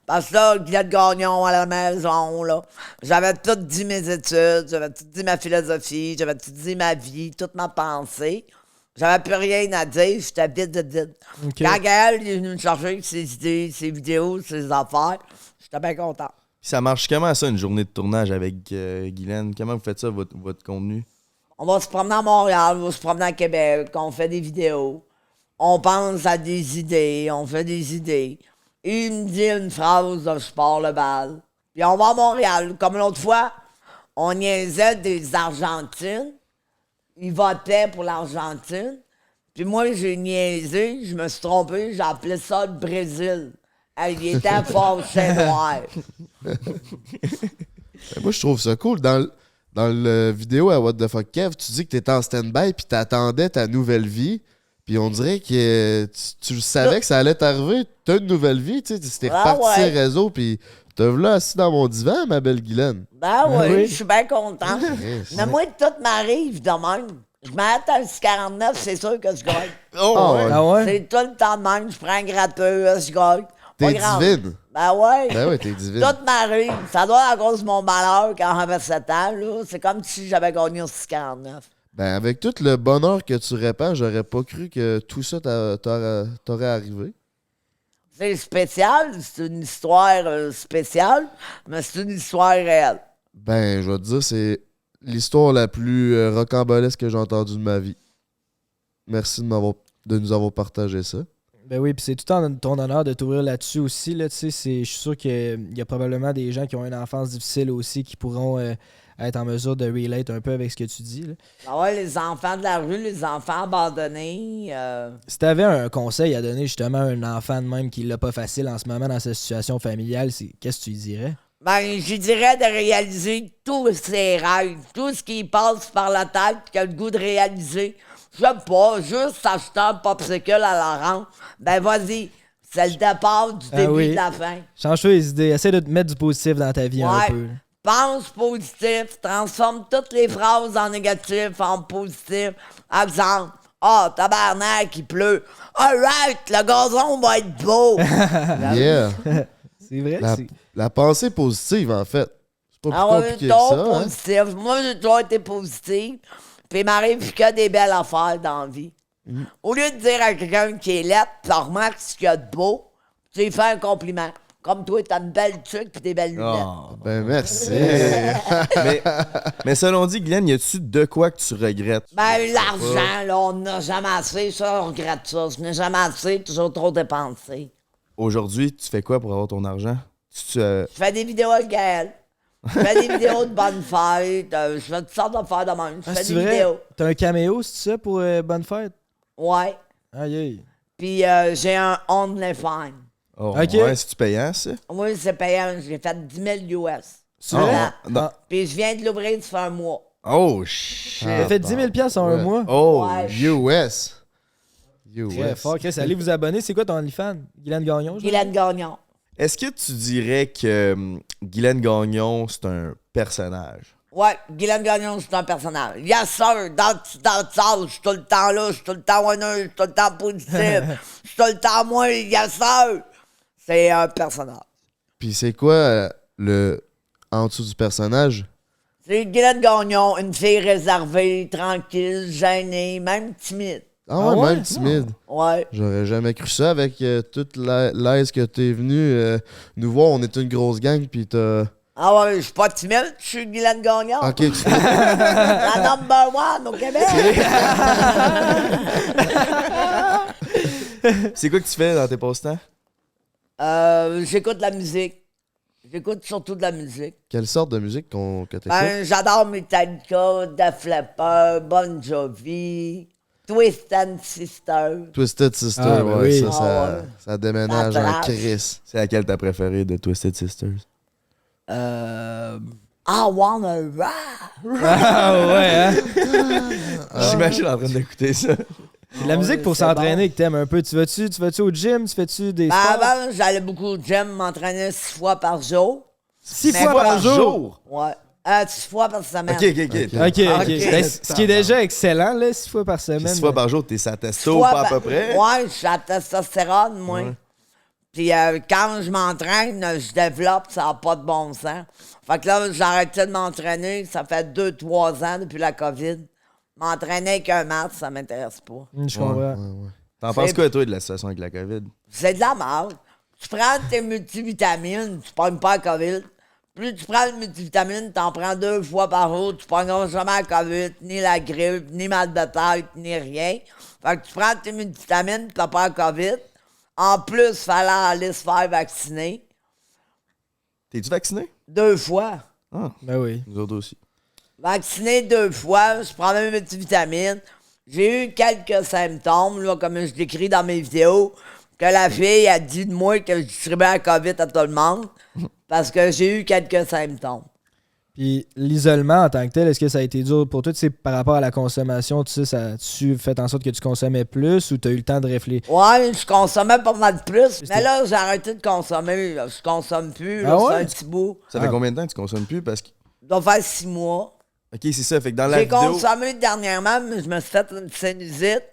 Parce que là, Guylaine Gagnon à la maison, là, j'avais tout dit mes études, j'avais tout dit ma philosophie, j'avais tout dit ma vie, toute ma pensée. J'avais plus rien à dire, j'étais vide.
OK.
Quand Gaël est venu me chercher avec ses idées, ses vidéos, ses affaires, j'étais bien content.
Puis ça marche comment ça, une journée de tournage avec Guylaine? Comment vous faites ça, votre contenu?
On va se promener à Montréal, on va se promener à Québec, on fait des vidéos. On pense à des idées, on fait des idées. Il me dit une phrase, je pars le bal. Puis on va à Montréal. Comme l'autre fois, on niaisait des Argentines. Ils votaient pour l'Argentine. Puis moi, j'ai niaisé, je me suis trompé, j'ai appelé ça le Brésil. Il était fâché noir.
Moi, je trouve ça cool. Dans le vidéo à What the Fuck Kev, tu dis que t'étais en stand-by puis t'attendais ta nouvelle vie. Puis on dirait que tu savais que ça allait t'arriver. T'as une nouvelle vie, tu sais. T'es reparti
ouais.
réseau puis te voilà assis dans mon divan, ma belle Guylaine.
Ben oui,
oui.
je suis bien content. Mais moi, tout m'arrive de même. Je m'arrête à 6,49, c'est sûr que je gagne.
Oh, ouais.
Ah ouais?
C'est tout le temps de même. Je prends un gratteux, je gagne.
T'es
Pas grave.
divine.
Ben ouais.
Ben ouais, t'es divine.
Tout m'arrive. Ça doit être à cause de mon malheur quand j'avais 7 ans. Là. C'est comme si j'avais gagné au 6,49.
Ben, avec tout le bonheur que tu répands, j'aurais pas cru que tout ça t'aurait arrivé.
C'est spécial. C'est une histoire spéciale, mais c'est une histoire réelle.
Ben, je vais te dire, c'est l'histoire la plus rocambolesque que j'ai entendue de ma vie. Merci de m'avoir
de nous avoir partagé ça.
Ben oui, puis c'est tout en ton honneur de t'ouvrir là-dessus aussi. Là, je suis sûr qu'il y a probablement des gens qui ont une enfance difficile aussi qui pourront être en mesure de relate un peu avec ce que tu dis. Là.
Ah ouais, les enfants de la rue, les enfants abandonnés.
Si tu avais un conseil à donner justement à un enfant de même qui l'a pas facile en ce moment dans sa situation familiale, qu'est-ce que tu lui dirais?
Ben, je dirais de réaliser tous ses rêves, tout ce qui passe par la tête qu'il a le goût de réaliser. Je sais pas, juste s'acheter un popsicle à la rampe. Ben, vas-y, c'est le départ du début de la fin.
Change-toi les idées. Essaie de te mettre du positif dans ta vie un peu.
Pense positif, transforme toutes les phrases en négatif, en positif. Exemple, tabarnak, il pleut. Alright, le gazon va être beau.
Yeah.
C'est vrai.
La pensée positive, en fait. C'est pas plus compliqué que ça.
Positif. Hein? Moi, j'ai toujours été positive. Puis il m'arrive que des belles affaires dans la vie. Au lieu de dire à quelqu'un qui est laid, tu remarques ce qu'il y a de beau, tu lui fais un compliment. Comme toi, t'as une belle tuque pis des belles lunettes.
Ben merci.
mais selon dit, Glenn, y a-tu de quoi que tu regrettes?
Ben l'argent, là, on n'a jamais assez. Ça, on regrette ça. Je n'ai jamais assez, toujours trop dépensé.
Aujourd'hui, tu fais quoi pour avoir ton argent?
Je fais des vidéos avec Gaël. Je fais des vidéos de bonne fête. Je fais toutes sortes d'affaires de même. Je fais des vidéos.
T'as un caméo, c'est ça, pour Bonne Fête?
Ouais.
Aïe.
Puis j'ai un OnlyFans.
Oh, okay. Ouais, c'est-tu payant, ça?
Oui, c'est payant. J'ai fait 10 000 US.
C'est vrai?
Puis je viens de l'ouvrir, ça fait un mois.
Oh, shit.
T'as fait 10 000 $ en un mois?
Oh,
US.
Très fort. Chris, allez vous abonner. C'est quoi ton OnlyFans? Guylaine Gagnon?
Guylaine Gagnon.
Est-ce que tu dirais que Guylaine Gagnon, c'est un personnage?
Ouais, Guylaine Gagnon, c'est un personnage. Yes, sir. Dans le salle, je suis tout le temps là, je suis tout le temps honnête, je suis tout le temps positif, je suis tout le temps moi, yes, sir. C'est un personnage.
Puis c'est quoi en dessous du personnage?
C'est Guylaine Gagnon, une fille réservée, tranquille, gênée, même timide.
Ah ouais, même timide.
Ouais.
J'aurais jamais cru ça avec toute l'aise que t'es venu nous voir. On est une grosse gang, puis t'as...
Ah ouais, je suis pas timide, je suis Guylaine Gagnon.
OK, tu
la number one au Québec.
C'est quoi que tu fais dans tes passe-temps?
J'écoute de la musique. J'écoute surtout de la musique.
Quelle sorte de musique que t'écoutes?
Ben, j'adore Metallica, Def Leppard, Bon Jovi, Twisted Sister.
Twisted Sister, oui. Ça déménage en crise.
C'est laquelle ta préférée de Twisted Sisters?
I wanna ride.
Ah ouais, hein?
J'imagine en train d'écouter ça.
C'est la musique pour s'entraîner que t'aimes un peu. Tu vas-tu au gym? Tu fais-tu des sports?
Avant, j'allais beaucoup au gym, m'entraînais 6 fois par jour.
6 fois par jour?
Ouais. 6 fois par semaine.
OK. Ben, ce qui est déjà excellent, là, 6 fois par semaine.
6 fois par jour, t'es sa testo, pas à peu près?
Ouais, je suis à testostérone, moi. Ouais. Puis quand je m'entraîne, je développe, ça n'a pas de bon sens. Fait que là, j'ai arrêté de m'entraîner, ça fait 2-3 ans depuis la COVID. M'entraîner avec un masque, ça m'intéresse pas.
Je comprends. Ouais.
T'en penses quoi, toi, de la situation avec la COVID?
C'est de la merde. Tu prends tes multivitamines, tu prends pas la COVID. Plus tu prends le multivitamine, t'en prends 2 fois par jour, tu prends jamais la COVID, ni la grippe, ni mal de tête, ni rien. Fait que tu prends tes multivitamines, t'as pas la COVID. En plus, il fallait aller se faire vacciner.
T'es-tu vacciné?
2 fois.
Ah,
ben oui.
Nous autres aussi.
Vacciné 2 fois, je prends mes multivitamines. J'ai eu quelques symptômes, là, comme je décris dans mes vidéos, que la fille a dit de moi que je distribuais la COVID à tout le monde, parce que j'ai eu quelques symptômes.
Puis l'isolement en tant que tel, est-ce que ça a été dur pour toi? Tu sais, par rapport à la consommation, tu sais, tu fait en sorte que tu consommais plus ou tu as eu le temps de réfléchir?
Ouais, je consommais pas mal plus. Mais là, j'ai arrêté de consommer. Là. Je consomme plus. Là, c'est un petit bout.
Ça fait combien de temps que tu consommes plus? Parce que...
Ça doit faire 6 mois.
OK, c'est ça. Fait que dans la
vidéo... J'ai consommé dernièrement, mais je me suis fait une sinusite.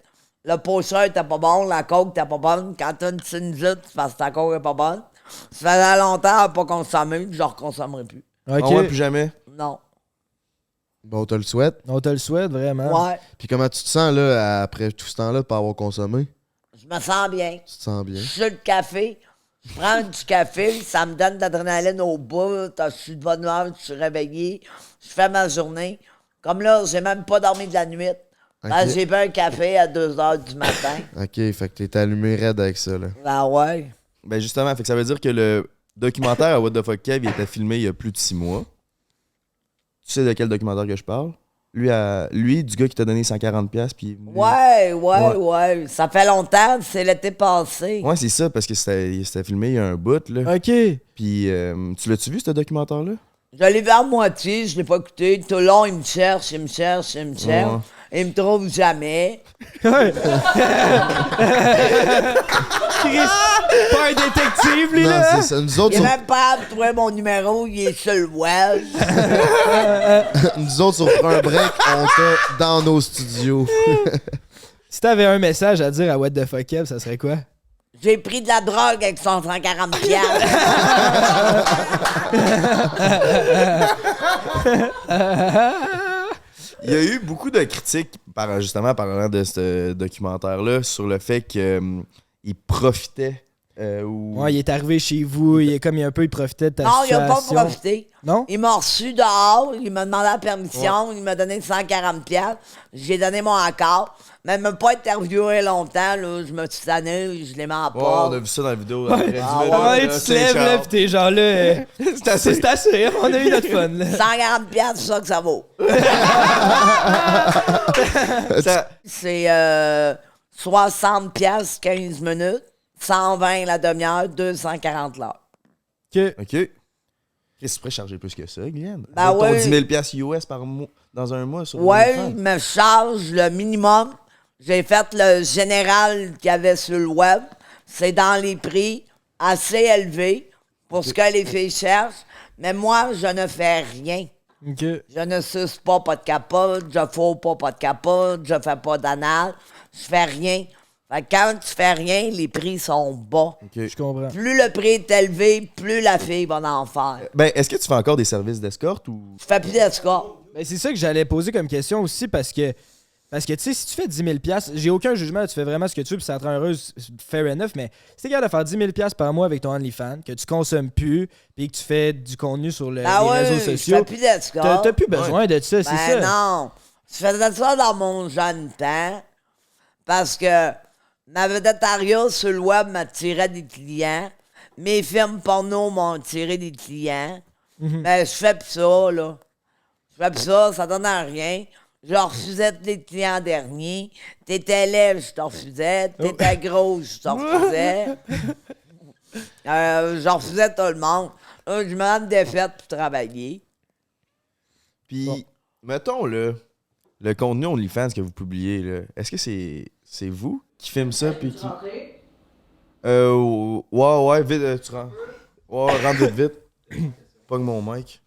Le pocheur était pas bon, la coke était pas bonne. Quand t'as une sinusite, c'est parce que ta coke est pas bonne. Ça faisait longtemps à pas consommer, puis je reconsommerai plus.
OK.
Ah ouais, plus jamais?
Non.
Bon, on te le souhaite.
On te le souhaite, vraiment.
Ouais.
Puis comment tu te sens, là, après tout ce temps-là, de pas avoir consommé?
Je me sens bien.
Tu te sens bien?
Je suis le café. Je prends du café, ça me donne de l'adrénaline au bout. Je suis de bonne humeur, je suis réveillé. Je fais ma journée. Comme là, j'ai même pas dormi de la nuit. Quand j'ai bu un café à 2h du matin.
OK, fait que t'es allumé raide avec ça, là.
Ben ouais.
Ben justement, fait que ça veut dire que le documentaire à What the Fuck Kev, il était filmé il y a plus de 6 mois. Tu sais de quel documentaire que je parle? Lui, du gars qui t'a donné 140$, puis...
Ouais. Ça fait longtemps, c'est l'été passé.
Ouais, c'est ça, parce que c'était filmé il y a un bout, là.
OK.
Puis, tu l'as-tu vu, ce documentaire-là?
Je l'ai vu à moitié, je l'ai pas écouté. Tout le long, il me cherche.
Ouais.
Il me trouve jamais.
Chris, pas un détective, lui,
Non,
là.
c'est ça. Nous autres,
Il est
sur...
même pas capable de trouver mon numéro, il est sur le web.
Nous autres, sur Prends un break, on t'a dans nos studios.
Si t'avais un message à dire à What the Fuck Kev, ça serait quoi?
J'ai pris de la drogue avec son 140$.
Il y a eu beaucoup de critiques, justement, parlant de ce documentaire-là, sur le fait qu'il profitait.
Ouais, il est arrivé chez vous, il profitait de ta
Non, il
situation.
a pas profité.
Non?
Il m'a reçu dehors, il m'a demandé la permission, il m'a donné 140$. J'ai donné mon accord. Mais il m'a pas interviewé longtemps, là. Je me suis tanné, je l'ai mis en porte.
On a vu ça dans la vidéo.
Ouais. Tu te lèves, là, pis t'es genre là. C'est assez, on a eu notre fun, là.
140$, c'est ça que ça vaut. C'est 60$ 15 minutes, 120 la demi-heure, 240 l'heure.
OK. Qu'est-ce que tu pourrais charger plus que ça, Guylaine?
Ben
Ton
ouais.
10 000$ US par mois, dans un mois sur
Ouais,
OnlyFans?
il me charge le minimum. J'ai fait le général qu'il y avait sur le web. C'est dans les prix assez élevés pour ce que les filles cherchent. Mais moi, je ne fais rien.
OK.
Je ne suce pas de capote, je fous pas de capote, je fais pas d'anal, je fais rien. Fait que quand tu fais rien, les prix sont bas.
Je comprends.
Plus le prix est élevé, plus la fille va en faire.
Ben, est-ce que tu fais encore des services d'escorte ou...
Je fais plus d'escorte.
Ben, c'est ça que j'allais poser comme question aussi parce que tu sais, si tu fais 10 000$, j'ai aucun jugement, tu fais vraiment ce que tu veux, puis ça te rend heureuse, fair enough, mais si t'es capable de faire 10 000$ par mois avec ton OnlyFans, que tu consommes plus, puis que tu fais du contenu sur les réseaux sociaux,
je fais plus d'escorte.
t'as plus besoin de ça, c'est ça.
Non, je faisais ça dans mon jeune temps, parce que ma vedettariat sur le web m'attirait des clients, mes films porno m'ont tiré des clients, mais je fais plus ça, là. Je fais plus ça donne à rien. Je refusais tous les clients derniers. T'étais laid, je te refusais. T'étais gros, je te refusais. Je refusais tout le monde. Là, je me rends des fêtes pour travailler.
Puis, mettons, là, le contenu OnlyFans que vous publiez, là, est-ce que c'est vous qui filme ça, puis qui... ouais, vite, tu rentres. Ouais, rentre vite. Pogne mon mic.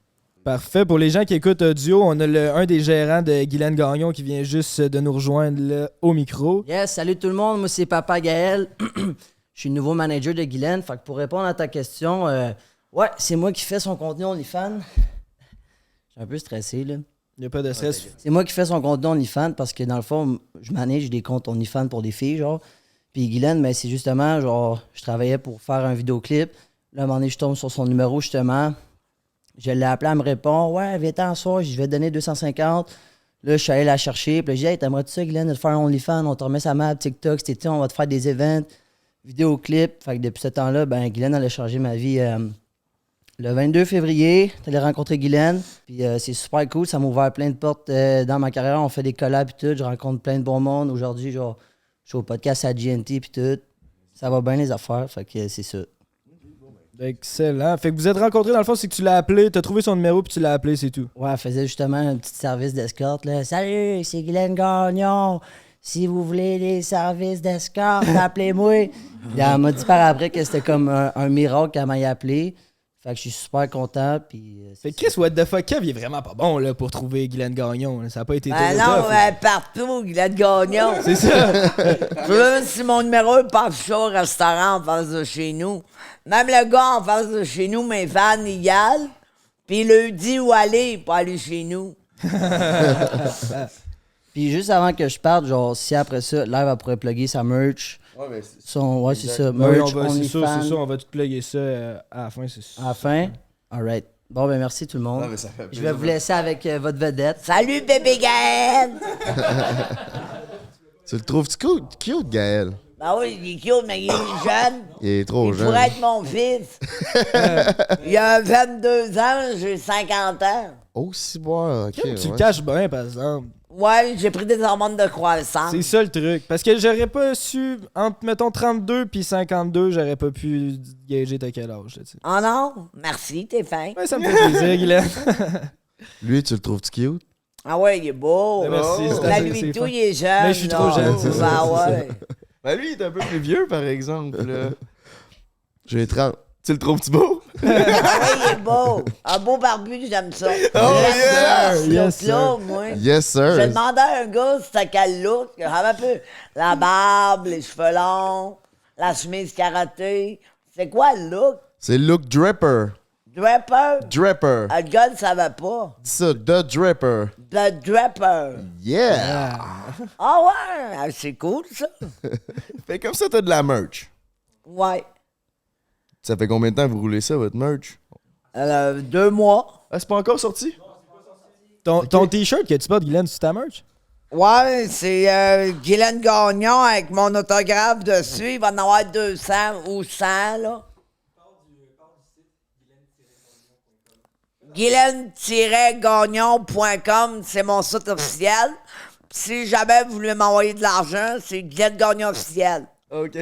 Parfait. Pour les gens qui écoutent audio, on a un des gérants de Guylaine Gagnon qui vient juste de nous rejoindre là, au micro.
Yes, salut tout le monde. Moi, c'est Papa Gaël. Je suis le nouveau manager de Guylaine. Fait que pour répondre à ta question, ouais, c'est moi qui fais son contenu OnlyFans. Je suis un peu stressé, là.
Il n'y a pas de stress.
C'est moi qui fais son contenu OnlyFans parce que dans le fond, je manage des comptes OnlyFans pour des filles, genre. Puis Guylaine, ben, c'est justement, genre, je travaillais pour faire un vidéoclip. Là, à un moment donné, je tombe sur son numéro, justement. Je l'ai appelé, elle me répond, ouais, viens-t'en soir, je vais te donner 250. Là, je suis allé la chercher. Puis là, j'ai dit, hey, t'aimerais-tu ça, Guylaine, de te faire un OnlyFans? On te remet sa map, TikTok, c'était, on va te faire des events, vidéoclips. Fait que depuis ce temps-là, ben, Guylaine, elle a changé ma vie. Le 22 février, t'allais rencontrer Guylaine. Puis c'est super cool, ça m'a ouvert plein de portes dans ma carrière. On fait des collabs et tout, je rencontre plein de bons monde. Aujourd'hui, genre, je suis au podcast à GNT puis tout. Ça va bien les affaires, fait que c'est ça.
Excellent. Fait que vous êtes rencontrés, dans le fond, c'est que tu l'as appelé, t'as trouvé son numéro puis tu l'as appelé, c'est tout.
Ouais, elle faisait justement un petit service d'escorte, là. Salut, c'est Guylaine Gagnon. Si vous voulez des services d'escorte, appelez-moi. Puis elle m'a dit par après que c'était comme un miracle qu'elle m'ait appelé. Fait que je suis super content. Puis,
fait que Chris, what the fuck, Kev, il est vraiment pas bon là, pour trouver Guylaine Gagnon. Là. Ça a pas été
Ben
trop
non,
tough,
ben partout, Guylaine Gagnon.
C'est ça.
Même si mon numéro est pas affiché au restaurant en face de chez nous. Même le gars en face de chez nous, mes fans, il y a. Puis il leur dit où aller pour aller chez nous.
Puis juste avant que je parte, genre, si après ça, Live, elle pourrait plugger sa merch.
Ouais, mais
c'est ça.
Oui,
Merch,
c'est ça,
OnlyFans.
on va tout plugger ça à la fin, c'est ça.
À la fin? Alright. Bon, ben merci tout le monde.
Non, mais ça fait
Je
plaisir.
vais vous laisser avec votre vedette.
Salut, bébé Gaël!
Tu le trouves-tu cute, Gaël?
Ben oui, il est cute, mais il est jeune.
Il est trop
Il
jeune.
pourrait être mon fils. Il a 22 ans, j'ai 50 ans.
Oh, si boire, ok.
Tu le
ouais.
caches bien, par exemple.
Ouais, j'ai pris des hormones de croissance.
C'est ça le truc. Parce que j'aurais pas su, entre, mettons, 32 puis 52, j'aurais pas pu gager t'as quel âge, là, tu sais.
Oh non? Merci, t'es fin.
Ouais, ça me fait plaisir, Guylaine.
Lui, tu le trouves-tu cute?
Ah ouais, il est beau.
Ben, merci, c'est
La
assez-
lui
c'est
tout,
fin.
il est jeune.
Mais je suis trop
là.
jeune, c'est ça,
Ben
c'est
ouais.
Ben lui, il est un peu plus vieux, par exemple. Là.
J'ai 30.
Tu le trouves-tu beau?
Ah ouais, il est beau. Un beau barbu, j'aime ça.
Oh,
J'aime
yes,
ce look-là,
sir.
moi.
Yes, sir.
J'ai demandé à un gars c'était quel look. Il avait un peu la barbe, les cheveux longs, la chemise karaté. C'est quoi le look?
C'est Look Dripper.
Drapper?
Draper.
Le gars ne savait pas.
Dis ça, The Draper.
The Drapper.
Yeah!
Ah ouais, ah, c'est cool ça.
Fait comme ça, t'as de la merch.
Ouais.
Ça fait combien de temps que vous roulez ça, votre merch?
2 mois.
Ah, c'est pas encore sorti?
Ton t-shirt que tu portes, Guylaine, c'est ta merch?
Ouais, c'est Guylaine Gagnon avec mon autographe dessus. Il va en avoir 200 ou 100, là. Guylaine-gagnon.com, c'est mon site officiel. Puis si jamais vous voulez m'envoyer de l'argent, c'est Guylaine Gagnon officiel.
OK.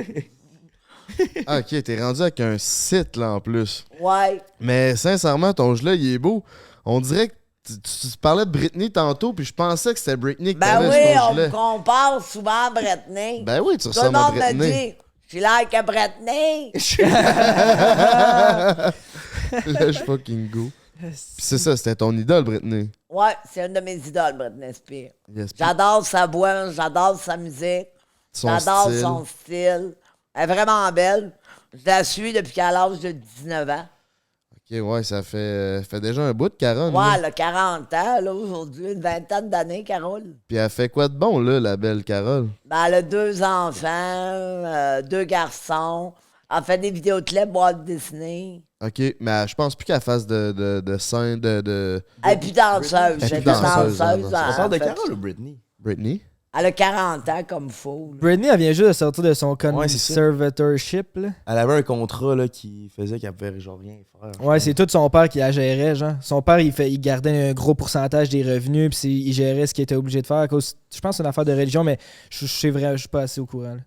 Ah, ok, t'es rendu avec un site, là, en plus.
Ouais.
Mais sincèrement, ton jeu-là, il est beau. On dirait que tu parlais de Britney tantôt, puis je pensais que c'était Britney que
Ben
t'avais
oui,
sur ton
on me
gilet.
compare souvent à Britney.
Ben oui, tu
Tout le
ressembles à
monde me
Britney.
dit, je suis like à Britney.
Let's fucking go. Puis c'est ça, c'était ton idole, Britney.
Ouais, c'est une de mes idoles, Britney Spears.
Yes, puis
J'adore sa voix, j'adore sa musique,
son
j'adore
style.
son style. Elle est vraiment belle. Je la suis depuis qu'elle a l'âge de 19 ans.
Ok, ouais, ça fait déjà un bout de Caronne.
Ouais,
là.
elle a 40 ans, là, aujourd'hui, une vingtaine d'années, Carole.
Puis elle fait quoi de bon, là, la belle Carole?
Ben, elle a 2 enfants, 2 garçons. Elle fait des vidéoclips Walt Disney.
Ok, mais je pense plus qu'elle fasse de scène de...
Elle est plus danseuse.
Elle est plus
Elle était
danseuse,
danseuse.
hein,
On parle de
en fait.
Carole ou Britney?
Britney?
Elle a 40 ans comme faux. là.
Britney, elle vient juste de sortir de son
Ouais, c'est ça.
conservatorship, là.
Elle avait un contrat là, qui faisait qu'elle pouvait genre rien faire.
Ouais, c'est tout son père qui la gérait, genre. Son père, il gardait un gros pourcentage des revenus, puis il gérait ce qu'il était obligé de faire. À cause, je pense que c'est une affaire de religion, mais je sais vrai, je suis pas assez au courant. Là.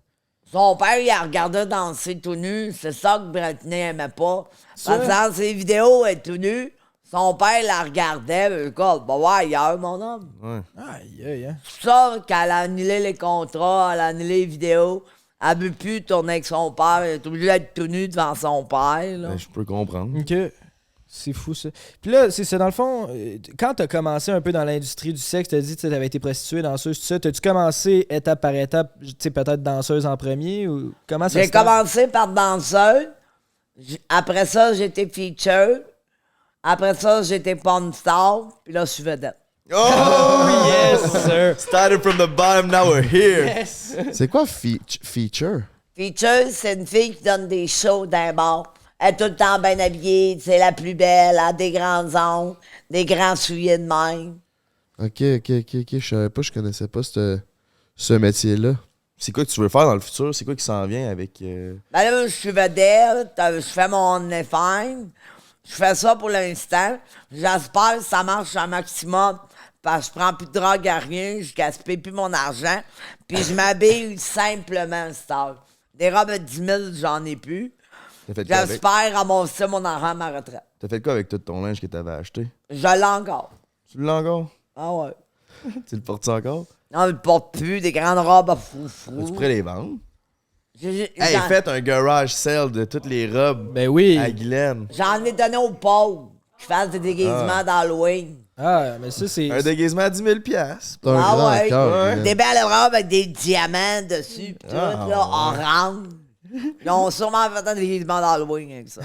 Son père, il la regardait danser tout nu. C'est ça que Britney aimait pas. Parce que dans ses vidéos, elle est tout nue. Son père la regardait. Écoute, va voir ailleurs, mon homme.
Ouais.
Aïe, aïe, hein.
C'est ça qu'elle a annulé les contrats, elle a annulé les vidéos. Elle ne veut plus tourner avec son père. Elle est obligée d'être tout nue devant son père. Là.
Ben, je peux comprendre.
Ok. C'est fou, ça. Puis là, c'est ça, dans le fond, quand t'as commencé un peu dans l'industrie du sexe, t'as dit que t'avais été prostituée, danseuse, tout ça. T'as-tu commencé étape par étape, tu sais, peut-être danseuse en premier, ou comment ça
J'ai
se passe?
commencé par danseuse. Après ça, j'étais feature. Après ça, j'étais porn star. Puis là, je suis vedette.
Oh,
yes, sir.
Started from the bottom, now we're here.
C'est quoi feature?
Feature, c'est une fille qui donne des shows d'un bar. Elle est tout le temps bien habillée, c'est la plus belle, elle a des grandes ongles, des grands souliers de même.
Ok. Je savais pas, je connaissais pas ce métier-là.
C'est quoi que tu veux faire dans le futur? C'est quoi qui s'en vient avec...
Ben là, je suis vedette, je fais mon OnlyFans. Je fais ça pour l'instant. J'espère que ça marche un maximum. Parce que je prends plus de drogue à rien, je gaspille plus mon argent. Puis je m'habille simplement, star. Des robes de 10 000, j'en ai plus.
T'as fait quoi avec?
J'espère ramasser mon argent à ma retraite.
T'as fait quoi avec tout ton linge que t'avais acheté?
Je l'ai encore.
Tu l'as encore?
Ah ouais.
Tu le portes encore?
Non, je ne porte plus des grandes robes à froufrou.
Tu pourrais les vendre?
J'ai-
Hey,
j'en-
faites un garage sale de toutes les robes
Ben oui.
à Guylaine.
J'en ai donné aux pauvres qui fassent des déguisements d'Halloween.
Ah, mais ça, c'est...
Un déguisement à 10 000 $.
C'est un grand cœur. Guylaine.
Des belles robes avec des diamants dessus, pis tout,
Ah,
là, orange. Ils ont sûrement fait un déguisement d'Halloween avec ça.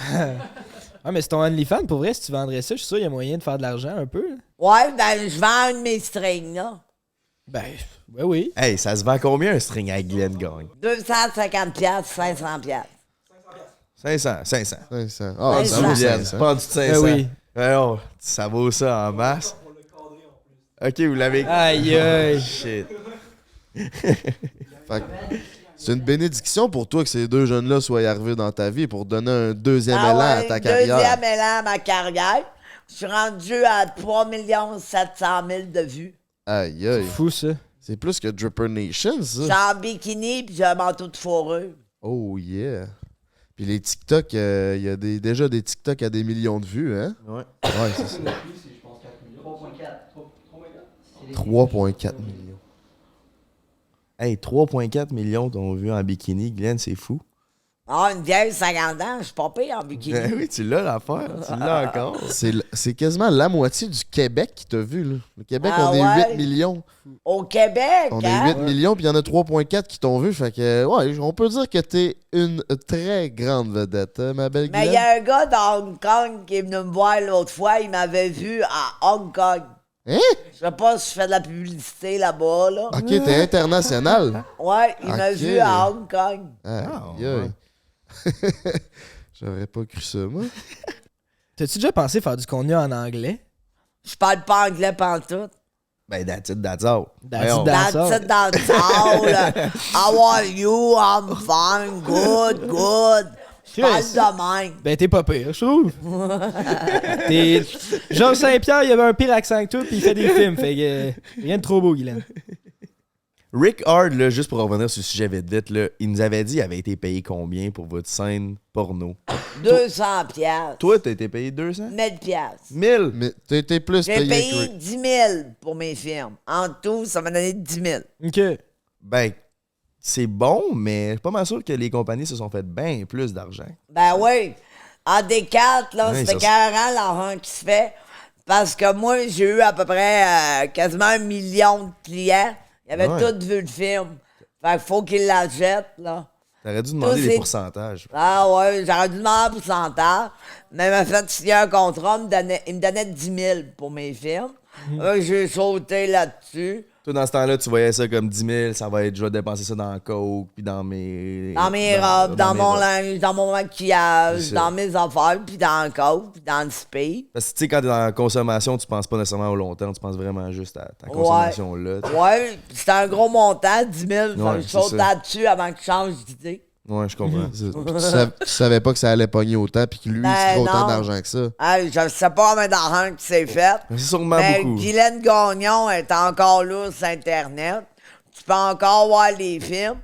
Ah, mais c'est ton OnlyFans, pour vrai, si tu vendrais ça, je suis sûr qu'il y a moyen de faire de l'argent un peu. là.
Ouais, ben, je vends un de mes strings, là.
Ben, oui.
Hey, ça se vend combien un string à Guylaine gagne?
250 piastres, 500 piastres.
500.
500. Ah,
Ouais,
ça
ça.
vaut
Guylaine,
500.
pas en dessous de 500.
Ben oui.
Non, ça vaut ça en masse. Ok, vous l'avez.
Aïe, aïe.
Shit.
Fait que c'est une bénédiction pour toi que ces deux jeunes-là soient arrivés dans ta vie pour donner un deuxième élan à ta carrière.
Deuxième élan à ma carrière. Je suis rendu à 3 700 000 de vues.
Aïe, aïe.
Fou, ça.
C'est plus que Dripper Nation, ça.
Je suis en bikini puis j'ai un manteau de fourrure.
Oh, yeah. Puis les TikTok, il y a déjà des TikTok à des millions de vues, hein?
Ouais.
Ouais, c'est ça. 3,4 millions.
Hey, 3,4 millions t'ont vu en bikini, Glenn, c'est fou.
Ah, une vieille 50 ans, je suis pas pire en bikini.
Ben oui, tu l'as l'affaire. Tu l'as encore.
C'est quasiment la moitié du Québec qui t'a vu, là. Le Québec,
Ah
on est
ouais?
8 millions.
Au Québec,
On
hein?
est 8 millions, puis il y en a 3,4 qui t'ont vu. Fait que, ouais, on peut dire que t'es une très grande vedette, hein, ma belle
Mais il y
Guylaine.
a un gars de Hong Kong qui est venu me voir l'autre fois, il m'avait vu à Hong Kong.
Hein?
Je sais pas si je fais de la publicité là-bas, là.
Ok, t'es international.
Ouais, il m'a
Ok.
vu à Hong Kong.
Aïe, aïe. J'aurais pas cru ça, moi.
T'as-tu déjà pensé faire du contenu en anglais?
Je parle pas anglais pantoute.
Ben, that's it, that's all.
That's it, that's all.
That's it, that's all. How are you? I'm fine, good, good. Je parle de même.
Ben, t'es pas pire, je trouve. T'es... Jean Saint-Pierre, il avait un pire accent que toi, puis il fait des films. Fait que rien de trop beau, Guylaine.
Rick Hard, là, juste pour revenir sur le sujet vite, là, il nous avait dit qu'il avait été payé combien pour votre scène porno?
200 piastres.
Toi, t'as été payé 200?
1000 piastres.
1000?
Mais t'es plus
J'ai
payé
payé
que Rick.
10 000 pour mes films. En tout, ça m'a donné 10 000.
OK.
Ben, c'est bon, mais je suis pas mal sûr que les compagnies se sont fait bien plus d'argent.
Ben oui. En D4, là,
Oui,
c'était
ça,
carrément l'argent qui se fait. Parce que moi, j'ai eu à peu près quasiment 1 million de clients. Ils avaient
Ouais.
tous vu le film. Fait qu'il faut qu'ils l'achètent, là.
T'aurais dû demander
Tous
des
ces-
pourcentages.
Ah ouais, j'aurais dû demander un pourcentage. Mais il m'a fait signer un contrat, il me donnait 10 000 pour mes films. J'ai sauté là-dessus.
Toi, dans ce temps-là, tu voyais ça comme 10 000, ça va être, je vais dépenser ça dans le coke, puis dans mes...
Dans mes robes, dans
mes
mon
robes.
linge, dans mon maquillage,
C'est ça.
dans mes affaires, puis dans le coke, puis dans le speed.
Parce que, tu sais, quand t'es dans la consommation, tu penses pas nécessairement au long terme, tu penses vraiment juste à ta consommation là. tu sais.
Ouais, puis c'était un gros montant, 10 000.
Ouais,
je
c'est
saute
ça.
là-dessus avant que je change d'idée.
Ouais, je comprends.
Tu savais pas que ça allait pogner autant, puis que lui,
Ben
il ferait autant
non.
d'argent que ça.
Hey, je sais pas combien d'argent qui s'est fait.
C'est sûrement
Mais
beaucoup.
Guylaine Gagnon est encore là sur Internet. Tu peux encore voir les films.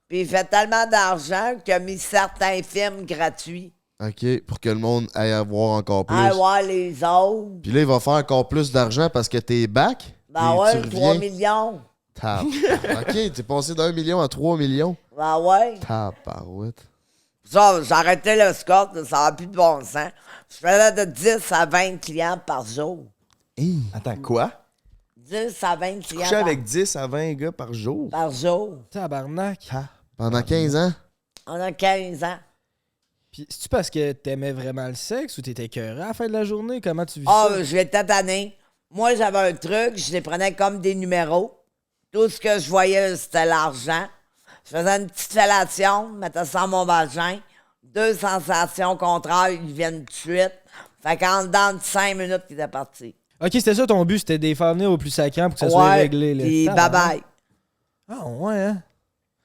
Puis il fait tellement d'argent qu'il a mis certains films gratuits.
OK, pour que le monde aille à voir encore plus.
Allez voir les autres.
Puis là, il va faire encore plus d'argent parce que t'es back.
Ben
et
ouais,
tu
3
reviens.
millions.
OK, t'es passé d'1 million à 3 millions.
Ben ouais.
Tabarouette.
Ça, j'ai arrêté le score, ça n'a plus de bon sens. Je faisais de 10 à 20 clients par jour.
Attends, quoi?
10 à 20
Tu
clients
couchais avec 10 à 20 gars par jour?
par jour.
Tabarnak.
Pendant 15 ans?
On a 15 ans.
Puis, c'est-tu parce que t'aimais vraiment le sexe ou t'étais écœuré à la fin de la journée? Comment tu vis
Ah,
ça?
je vais tataner. Moi, j'avais un truc, je les prenais comme des numéros. Tout ce que je voyais, c'était l'argent. Je faisais une petite fellation, mettais ça dans mon vagin. 2 sensations contraires, ils viennent tout de suite. Fait qu'en dedans de 5 minutes, il était parti.
Ok, c'était ça ton but, c'était de les faire venir au plus sacrant pour que ça soit réglé. Là.
Puis
Tabarnak.
bye-bye.
Ah ouais, hein?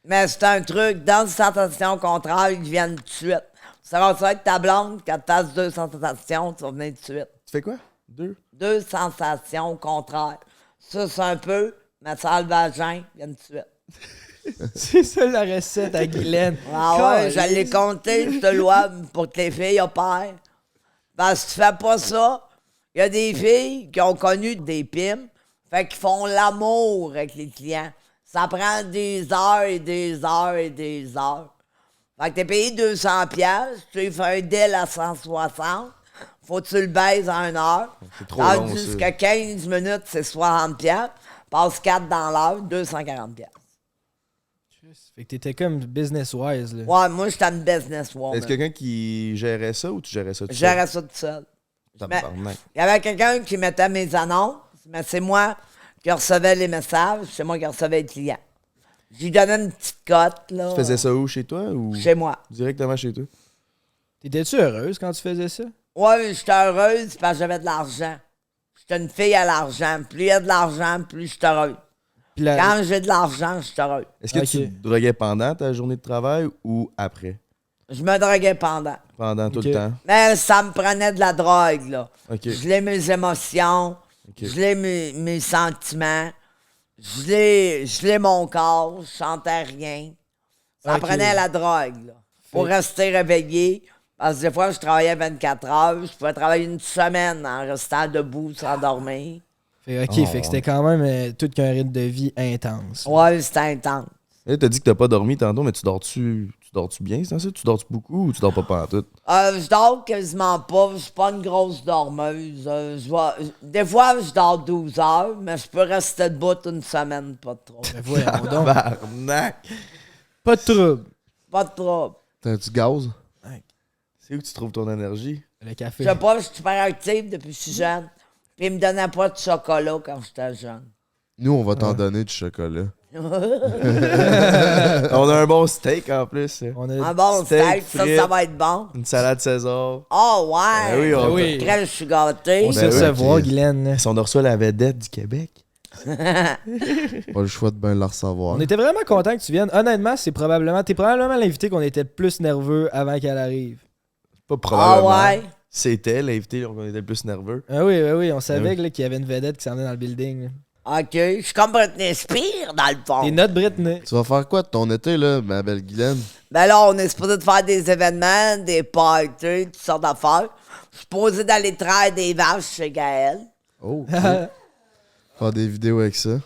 Mais c'est un truc, dans une sensation contraire, ils viennent tout de suite. Ça va être ta blonde, quand tu passes 2 sensations, tu vas venir tout de suite.
Tu fais quoi? 2?
2 sensations contraires. Ça, c'est un peu, mais ça le vagin, ils viennent tout de suite.
C'est ça la recette à Guylaine.
Ah ouais, je
Caliste.
l'ai compté, je te lois, pour que les filles opèrent. Parce que tu fais pas ça, il y a des filles qui ont connu des pimes, fait qu'ils font l'amour avec les clients. Ça prend des heures et des heures et des heures. Fait que t'es payé 200 piastres, tu fais un deal à 160, faut que tu le baises en 1 heure.
C'est trop long, ça.
Jusqu'à 15 minutes, c'est 60 piastres. Passe 4 dans l'heure, 240 piastres.
Fait que t'étais comme business-wise. Là.
Ouais, moi, j'étais une businesswoman.
Est-ce quelqu'un qui gérait ça ou tu gérais ça tout
Je
seul?
gérais ça tout seul.
Tabarnak.
Il y avait quelqu'un qui mettait mes annonces, mais c'est moi qui recevais les messages, c'est moi qui recevais les clients. J'y donnais une petite cote, là.
Tu faisais ça où, chez toi? Ou
Chez moi.
Directement chez toi?
T'étais-tu heureuse quand tu faisais ça?
Ouais, je suis heureuse parce que j'avais de l'argent. J'étais une fille à l'argent. Plus il y a de l'argent, plus je suis heureuse. Quand j'ai de l'argent, je suis heureux.
Est-ce que tu te droguais pendant ta journée de travail ou après?
Je me droguais pendant.
Pendant tout le temps?
Mais ça me prenait de la drogue, là.
Okay.
Je l'ai mes émotions, je l'ai mes sentiments, je l'ai mon corps, je sentais rien. Ça prenait la drogue, là. Pour rester réveillé. Parce que des fois, je travaillais 24 heures, je pouvais travailler une semaine en restant debout sans dormir.
Fait que c'était quand même tout qu'un rythme de vie intense.
Ouais, c'était intense.
Là, t'as dit que t'as pas dormi tantôt, mais tu dors-tu bien, c'est ça? Tu dors-tu beaucoup ou tu dors pas pantoute?
Je dors quasiment pas. Je suis pas une grosse dormeuse. Des fois, je dors 12 heures, mais je peux rester debout une semaine, pas de trouble.
Voyons donc.
Tabarnak!
Pas de trouble.
Pas de trouble.
T'as-tu gaz?
C'est où que tu trouves ton énergie?
Le café.
Je sais pas, je suis super active depuis que je suis jeune. Puis ils me donnaient pas de chocolat quand j'étais jeune.
Nous, on va t'en donner du chocolat.
On a un bon steak en plus.
Un bon steak, ça va être bon.
Une salade César.
Oh ouais!
Ben oui,
Très, je suis gâté.
On sait recevoir, Guylaine.
Si on a reçu la vedette du Québec.
Pas le choix de bien le recevoir.
On était vraiment contents que tu viennes. Honnêtement, t'es probablement l'invité qu'on était le plus nerveux avant qu'elle arrive.
Pas probablement.
Ah ouais?
C'était l'invité qu'on était le plus nerveux.
Ah oui, on savait qu'il y avait une vedette qui s'en venait dans le building. Là.
OK, je suis comme Britney Spears dans le fond.
T'es notre Britney.
Tu vas faire quoi de ton été, là, ma belle Guylaine?
Ben là, on est supposé de faire des événements, des parties, toutes sortes d'affaires. Je suis supposé d'aller traire des vaches chez Gaël.
Oh, okay. Faire des vidéos avec ça.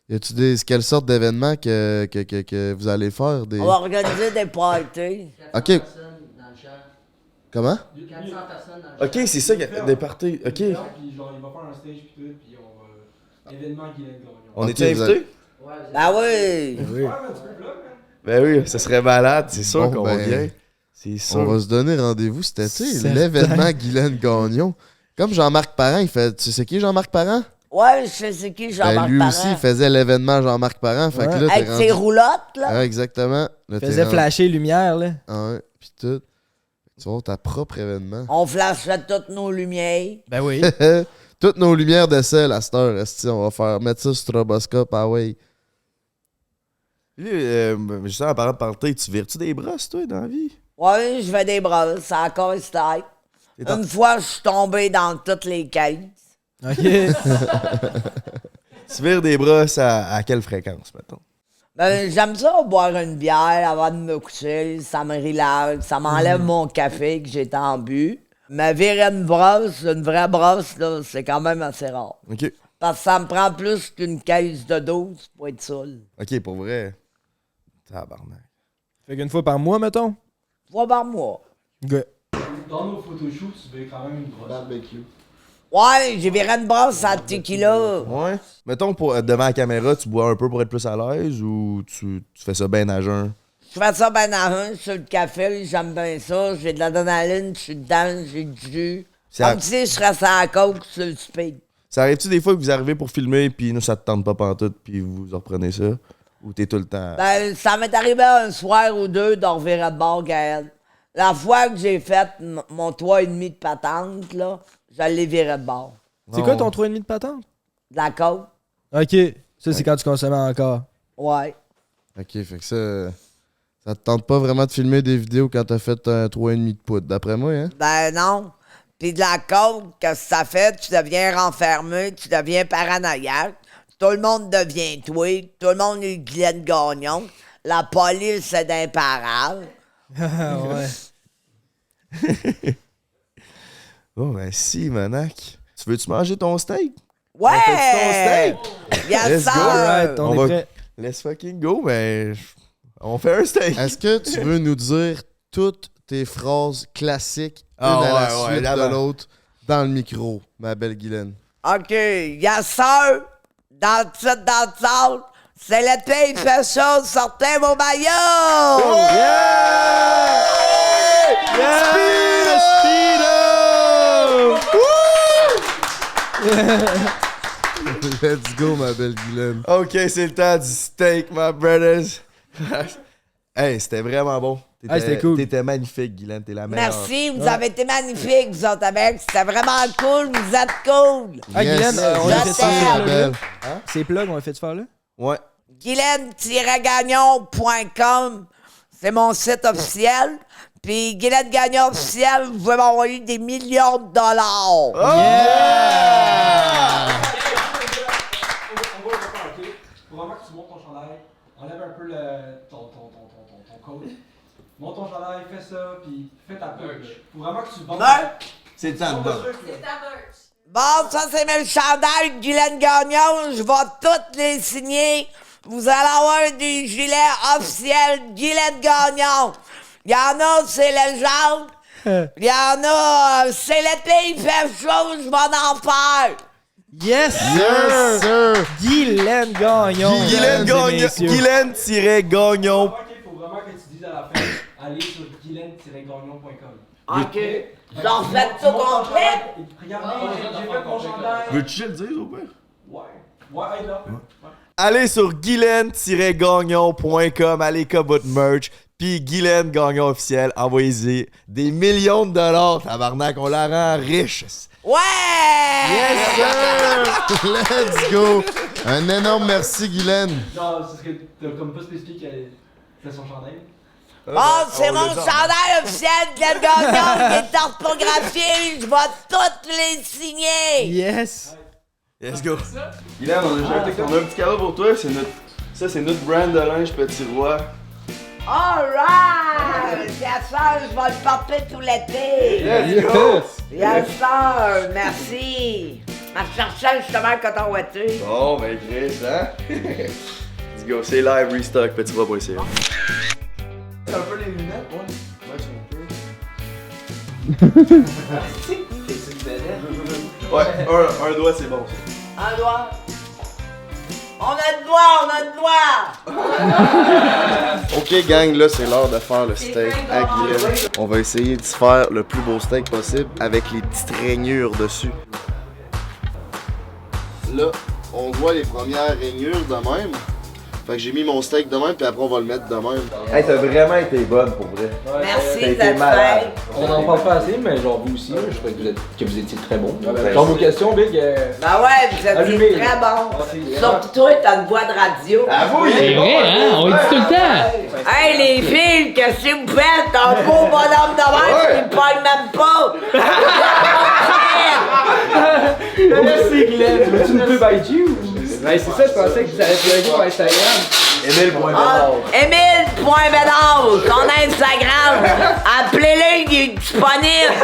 Y a-tu quelle sorte d'événements que vous allez faire?
On va organiser des parties.
OK. Comment?
400 personnes dans le
Ok, c'est ça, des parties. Ok.
Puis genre, il va faire un stage puis tout, puis on va... Événement Guylaine Gagnon.
On est-tu invités?
Ben oui!
Ben oui, ça serait malade, c'est sûr qu'on va
ben,
bien. C'est sûr.
On va se donner rendez-vous cet été, l'événement Guylaine Gagnon. Comme Jean-Marc Parent, il fait. Tu sais qui Jean-Marc Parent?
Ouais, je sais c'est qui Jean-Marc Parent.
Lui aussi, il faisait l'événement Jean-Marc Parent. Fait que là,
avec ses roulottes, là.
Ah, exactement. Là,
il faisait flasher lumière, là.
Ah ouais, pis tout. Tu vas avoir ta propre événement.
On flasherait toutes nos lumières.
Ben oui.
Toutes nos lumières de sel à cette heure, on va mettre ça sur stroboscope, ah ouais.
Juste en parlant de party, tu vires-tu des brosses, toi, dans la vie?
Ouais, je fais des brosses, ça a encore style. Une fois, je suis tombé dans toutes les caisses.
OK.
Tu vires des brosses à quelle fréquence, mettons?
Ben, j'aime ça, boire une bière avant de me coucher. Ça me relaxe, ça m'enlève mon café que j'ai tant bu. Mais virer une brosse, une vraie brosse, là, c'est quand même assez rare.
OK.
Parce que ça me prend plus qu'une caisse de 12 pour être seul.
OK, pour vrai. Tabarnak.
Fait qu'une fois par mois, mettons?
Une fois par mois.
Good.
Dans nos photoshoots, tu veux quand même une brosse.
Barbecue.
Ouais, j'ai viré une brosse à tequila.
Ouais. Mettons, devant la caméra, tu bois un peu pour être plus à l'aise ou tu fais ça bien à jeun?
Je fais ça ben à un, sur le café, j'aime bien ça. J'ai de l'adrénaline, je suis dedans, j'ai du jus. Comme si je serais sur la coke sur le speed.
Ça arrive-tu des fois que vous arrivez pour filmer puis nous ça te tente pas pantoute puis vous reprenez ça? Ou t'es tout le temps...
Ben, ça m'est arrivé un soir ou deux de revirer de bord, Gaël. La fois que j'ai fait mon 3,5 de patente, là, je l'ai viré de bord.
C'est quoi ton 3,5 de patente?
De la coke.
OK. Ça, c'est quand tu consommais encore.
Ouais.
Ok, fait que ça te tente pas vraiment de filmer des vidéos quand t'as fait un 3,5 de poudre, d'après moi, hein?
Ben non. Puis de la coke, qu'est-ce que ça fait? Tu deviens renfermé, tu deviens paranoïaque. Tout le monde devient toi. Tout le monde est Guylaine Gagnon. La police, c'est d'imparable.
Ouais.
Oh, ben si, Monac. Tu veux-tu manger ton steak?
Ouais!
On fait ton steak?
Yes,
Let's go!
Alright, on est prêt.
Let's fucking go, ben... On fait un steak!
Est-ce que tu veux nous dire toutes tes phrases classiques, une
Ah,
à la
ouais,
suite
là-bas.
de l'autre, dans le micro, ma belle Guylaine?
OK. Yes, sir! Dans le titre, dans le salle, c'est l'été, il fait chaud, sortez vos maillots!
Let's go, ma belle Guylaine.
OK, c'est le temps du steak, my brothers. Hey, c'était vraiment bon.
C'était cool.
T'étais magnifique, Guylaine. T'es la meilleure.
Merci, vous avez été magnifiques, vous autres, avec. C'était vraiment cool, vous êtes cool.
Ah, Guylaine, on a fait ça faire là.
Hein?
Ces plugs, on a fait faire là?
Ouais.
Guylaine-gagnon.com, c'est mon site officiel. Puis Guylaine Gagnon officiel, vous pouvez m'envoyer des millions de dollars.
Oh!
Yeah!
On va le faire, ok? Faut vraiment que tu montes ton chandail, enlève un peu ton code. Monte ton chandail, fais ça, puis fais ta pub. Faut vraiment que tu vendes.
C'est ta merch.
Bon, ça c'est mes chandails de Guylaine Gagnon. Je vais toutes les signer. Vous allez avoir des gilets officiels Guylaine Gagnon. Il y en a, c'est légende. Il y en a, c'est l'été, il fait chaud, je vais en faire.
Yes,
Yes, sir!
Guylaine Gagnon.
Guylaine-Gagnon.
Ok, faut vraiment que tu dises à la fin, allez sur guylaine-gagnon.com.
OK. J'en fais tout complet.
Regardez, j'ai fait mon chandail.
Veux-tu le dire au pire?
Ouais, hey, là.
Allez sur guylaine-gagnon.com, allez comme votre merch, puis Guylaine Gagnon officiel, envoyez-y des millions de dollars, tabarnak, on la rend riche.
Ouais!
Yes, sir! Let's go! Un énorme merci, Guylaine.
Genre, c'est ce que t'as comme pas spécifié que c'était son chandail.
Oh, c'est mon chandail officiel de Guylaine Gagnon qui est orthographié. Je vais toutes les signer.
Yes!
Let's go!
Guylaine, on a un petit cadeau pour toi. Ça, c'est notre brand de linge Petit Roi.
Alright! Yes, sir, je vais le porter tout l'été.
Let's go!
Yes, sir, merci. Je cherchais justement le coton ouaté.
Bon, ben Chris, hein? Let's go, c'est live, restock, petitroi.ca. C'est un peu les lunettes, ouais. Ouais, un doigt, c'est bon.
Un doigt. On a de doigt!
Ok gang, là c'est l'heure de faire le steak à Guylaine. On va essayer de se faire le plus beau steak possible avec les petites rainures dessus. Là, on voit les premières rainures de même. Fait que j'ai mis mon steak de même, puis après on va le mettre de même.
Hey, t'as vraiment été bonne pour vrai.
Merci
T'as été
d'être
malade.
fait.
On en parle pas assez, mais genre vous aussi, je trouvais que vous étiez très bon. Genre vos questions, Big.
Ben ouais, vous êtes
allumez.
très bon. Surtout toi, t'as une voix de radio.
Avoue, il
C'est
est
vrai, hein? On le dit tout le temps.
Hey les filles, qu'est-ce que vous faites? Un beau bonhomme de verre qui ne pogne même pas!
Merci Guylaine, tu une pub IG ou?
Ben c'est ça, je pensais que vous allez plugger pour Instagram.
Emile.Bédard, son Instagram. Appelez-le, il est disponible.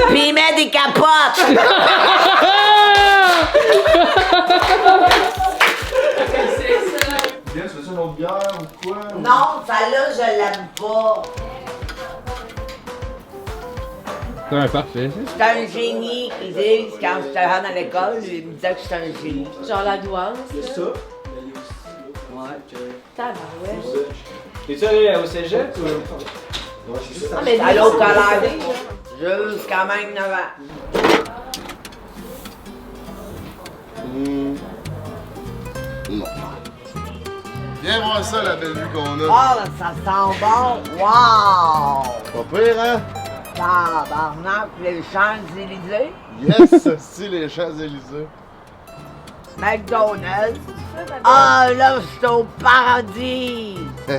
Puis il met des capotes.
Tu veux une autre bière ou quoi?
Non, celle-là, je l'aime pas.
Ouais, parfait.
C'est un génie, ils disent, quand j'étais à l'école, ils me disaient que j'étais un génie.
Genre la douance.
C'est ça.
Ouais.
Tabarouette.
T'es-tu allé au cégep ou?
Ah, mais
À l'autre collège, jusqu'à même 9 ans.
Non. Viens voir ça, la belle vue qu'on a.
Oh, ça sent bon. Wow!
Pas pire, hein?
Tabarnak, les Champs-Élysées.
Yes, c'est les Champs-Élysées.
McDonald's. Ah, là, c'est au paradis. Dans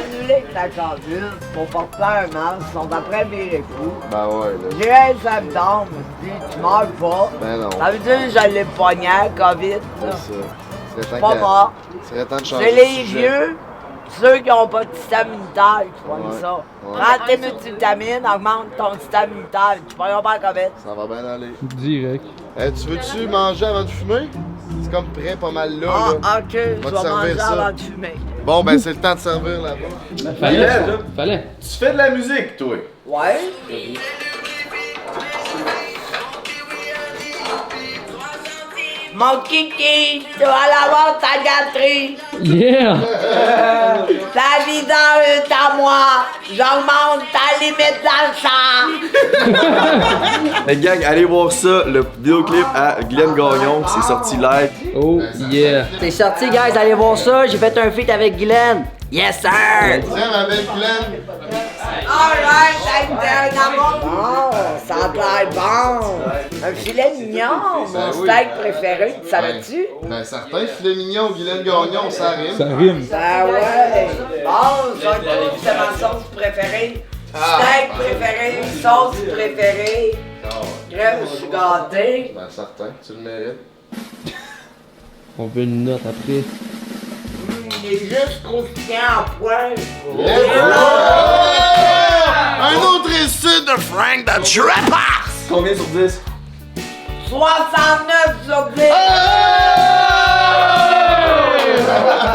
le lait que la chandule, pour pas faire un mal, ils sont après virer fou.
Ben ouais, là.
J'ai un symptôme, je dis, tu meurs pas.
Ben non.
Ça veut dire que je l'ai pogné, COVID.
C'est ça.
C'est pas mort.
Serait temps de changer
C'est
de
les
sujet.
vieux, ceux qui n'ont pas de système immunitaire qui font
Ouais.
ça.
Ouais.
Prends tes multivitamines, augmente ton système immunitaire. Tu prends pas la COVID.
Ça va bien aller.
Direct.
Tu veux-tu manger avant de fumer? C'est comme prêt pas mal là.
Ah,
là.
ok, je
Va
vais
te servir
manger
ça.
avant de fumer.
Bon, ben c'est le temps de servir là-bas.
Fallait.
Tu fais de la musique, toi?
Ouais. Mon kiki, tu vas l'avoir ta gâterie.
Yeah!
Ta videur est à moi. J'augmente ta limite d'achat.
Hey gang, allez voir ça, le vidéoclip à Guylaine Gagnon, c'est sorti live.
Oh yeah!
C'est sorti, guys, allez voir ça. J'ai fait un feat avec Guylaine.
Yes, sir!
Tiens, ma belle Guylaine.
Alright, c'est un amour. Bon, ça a l'air bon. Un filet mignon, mon steak préféré, tu savais-tu?
Ben, certain, filet mignon, Guylaine Gagnon, ça rime.
Ça rime.
Ah ouais! Bon, ça c'est ma sauce préférée. Steak préféré, sauce préférée. Crème, je suis gâté.
Ben, certain, tu le mérites.
On veut une note après.
Il est juste croustillant en poil.
Un autre essai de Frank the Tripper!
Combien sur 10?
69 sur 10.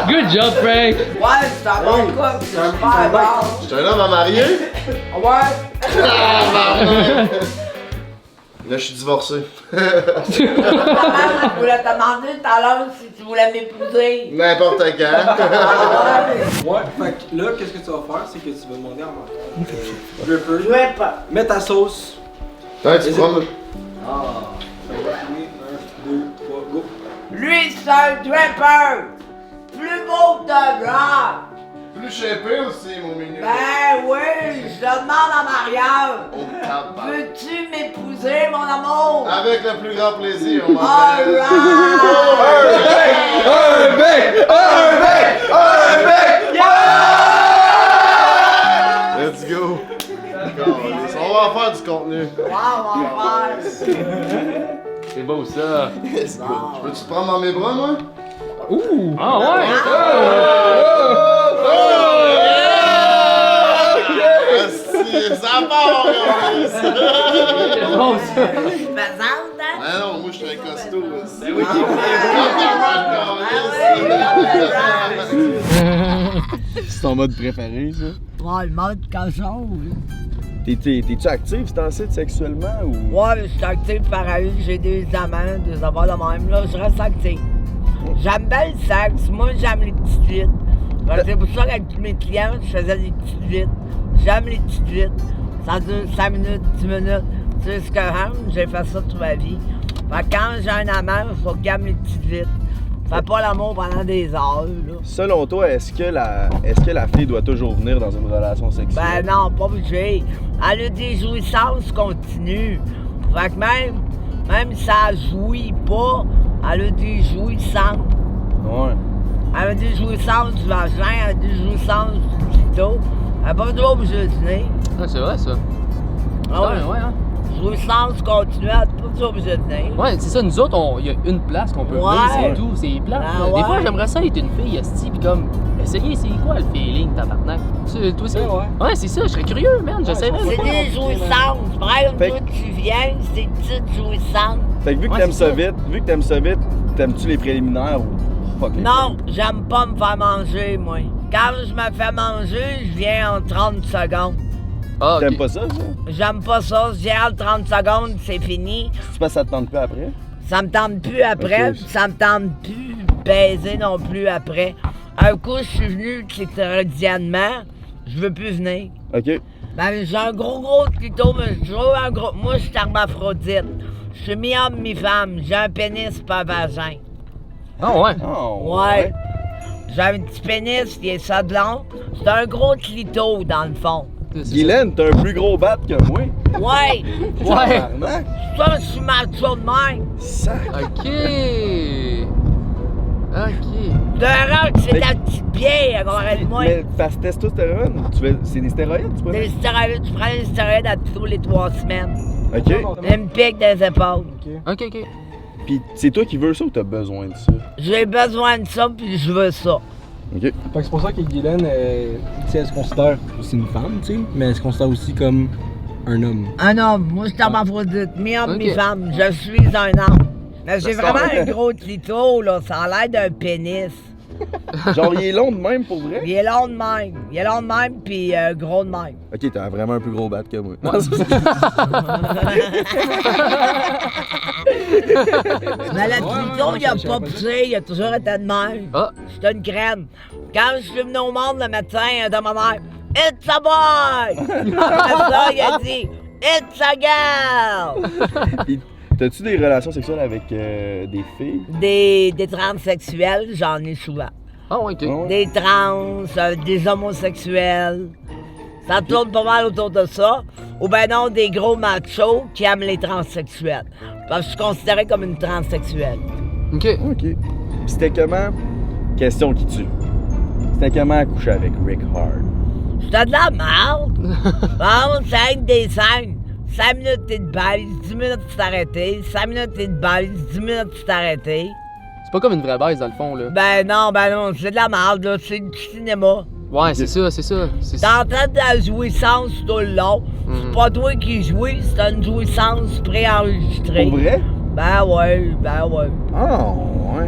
Good job, Frank!
Ouais, c'est un bon cook, c'est super bon.
J'étais un homme à marier?
Ouais.
Là, je suis divorcé.
Ta mère, elle voulait te demander tout à l'heure si tu voulais m'épouser.
N'importe quand.
Ouais, fait que là, qu'est-ce que tu vas faire? C'est que tu vas demander à Dripper.
Je vais pas.
Mets ta sauce.
Attends, tu prends.
Ah. Fait que 1, 2, 3, go.
Lui, c'est un dripper. Plus beau que de drap.
Plus shapé aussi, mon menu.
Ben oui, je te demande en mariage.
Oh, tabac.
Veux-tu m'épouser, mon amour?
Avec le plus grand plaisir, on
Alright!
Un bec! Un bec! Un bec! Let's go! On va faire du contenu.
C'est beau ça.
Peux-tu te prendre dans mes bras, moi?
Ouh! Ah ouais!
Ça part,
c'est bon ça!
Pesante, hein?
Ah non, moi je suis un costaud.
Ben oui,
C'est ton mode préféré, ça?
Ouais, le mode cochon, oui.
T'es-tu active, c'est en site sexuellement ou?
Ouais, je suis active pareil, j'ai des amants, des affaires de même, là, je reste active. J'aime bien le sexe, moi j'aime les petites vites. C'est pour ça qu'avec tous mes clients, je faisais des petites vites. J'aime les petites vites. Ça dure 5 minutes, 10 minutes. Tu sais ce que j'aime, j'ai fait ça toute ma vie. Fait que quand j'ai un amant, il faut qu'il aime les petites vites. Fais pas l'amour pendant des heures, là.
Selon toi, est-ce que la fille doit toujours venir dans une relation sexuelle?
Ben non, pas obligé. Elle a des jouissances continues. Fait que même si elle jouit pas, elle a des jouissances.
Ouais.
Elle a des jouissances du vagin, elle a des jouissances du clito. Elle n'est pas toujours obligée de venir.
Ah, c'est vrai ça.
Ah ouais,
ouais, hein?
Jouissance continue, elle n'est pas toujours obligée de venir.
Ouais, c'est ça, nous autres, il y a une place qu'on peut venir, c'est tout, c'est plate.
Ah,
Des
ouais.
fois, j'aimerais ça être une fille, esti, pis comme, essayer, c'est quoi le feeling, tabarnak? Toi aussi? Ouais, c'est ça, je serais curieux, man, j'essaierais.
C'est des jouissances. Bref,
Fait
toi, tu viens, c'est des petites jouissances.
Fait que vu que t'aimes ça vite, t'aimes-tu les préliminaires ou fuck les
Non, j'aime pas me faire manger, moi. Quand je me fais manger, je viens en 30 secondes.
Ah,
T'aimes pas ça?
J'aime pas ça. Je viens en 30 secondes, c'est fini.
Tu penses que ça te tente pas après?
Ça me tente plus après,
Ok.
puis ça me tente plus baiser non plus après. Un coup, je suis venu clitoridiennement, je veux plus venir.
OK.
Ben, j'ai un gros clito, mais je trouve un gros... Moi, je suis hermaphrodite. Je suis mi-homme, mi-femme. J'ai un pénis, pas un vagin.
Ah ouais?
Oh,
Ouais. J'ai un petit pénis, il est ça de long. C'est un gros clito, dans le fond.
Guylaine, t'as un plus gros bat que moi.
Ouais!
Ouais!
Tabarnak.
Ça, je suis macho de même.
Ok! Ok.
D'erreur que c'est ta petite bière, arrête-moi.
Mais parce que testostérone, c'est des stéroïdes, tu prends?
Des stéroïdes, tu prends des stéroïdes à tous les 3 semaines.
OK.
Elle me pique des épaules.
Ok.
Puis c'est toi qui veux ça ou t'as besoin de ça?
J'ai besoin de ça, puis je veux ça.
OK.
Fait que c'est pour ça que Guylaine, tu sais, elle se considère aussi une femme, tu sais, mais elle se considère aussi comme un homme.
Un homme, moi je suis hermaphrodite, mi-homme,
Ok.
mi-femme, je suis un homme. Mais j'ai
Ça
vraiment
sort.
un gros clito, là, ça a l'air d'un pénis.
Genre, il est long de même pour vrai?
Il est long de même, puis gros de même.
OK, t'as vraiment un plus gros bat que moi.
Mais le clito, il a pas poussé, il a toujours été de même.
Ah.
C'est une crème. Quand je suis venu au monde, le médecin a demandé « It's a boy! » Après ça, il a dit « It's a girl! »
Puis, t'as-tu des relations sexuelles avec des filles?
Des transsexuels, j'en ai souvent.
Ah ouais, ok.
Des trans, des homosexuels. Ça tourne pas mal autour de ça. Ou ben non, des gros machos qui aiment les transsexuels. Parce que je suis considérée comme une transsexuelle.
OK.
OK. C'était comment... Question qui tue. C'était comment coucher avec Rick Hard?
C'était de la merde. Bon, c'est avec des scènes. 5 minutes, t'es de baise, 10 minutes, tu t'arrêter. 5 minutes, t'es de baise, 10 minutes, tu t'arrêter.
C'est pas comme une vraie baisse, dans le fond, là.
Ben non, c'est de la merde, là. C'est du cinéma.
Ouais, c'est ça.
T'es en train de la jouissance tout le long. C'est pas toi qui jouis, c'est une jouissance préenregistrée.
Pour vrai?
Ben ouais.
Ah, ouais.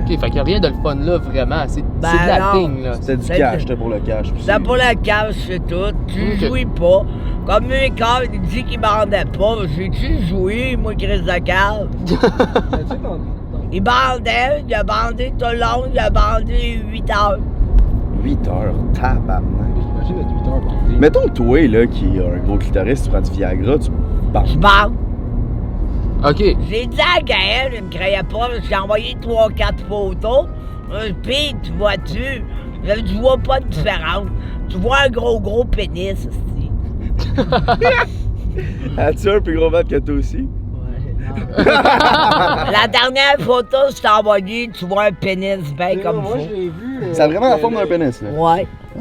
OK, fait qu'il y a rien de le fun, là, vraiment. C'est de l'acting, là.
C'était du cash, c'était pour le cash.
C'était pour le cash, c'est tout. Tu jouis pas. Comme Mika, il dit qu'il bandait pas. J'ai-tu joué, moi, Chris de cave? Il bandait, il a bandé tout le long, il a bandé 8 heures.
8 heures, tabarnak. J'imagine être 8 heures bandé. Mettons toi, là, qui a un gros clitoris, tu prends du Viagra, tu bandes.
Je bande.
OK.
J'ai dit à Gaël, il me croyait pas, j'ai envoyé 3-4 photos. Pis, tu vois-tu, tu vois pas de différence. Tu vois un gros pénis, aussi.
As-tu un plus gros ventre que toi aussi?
La dernière photo que je t'ai envoyée, tu vois un pénis bien comme ça.
Moi, je l'ai vu.
Ça a vraiment la forme d'un pénis, là?
Ouais.
Ah,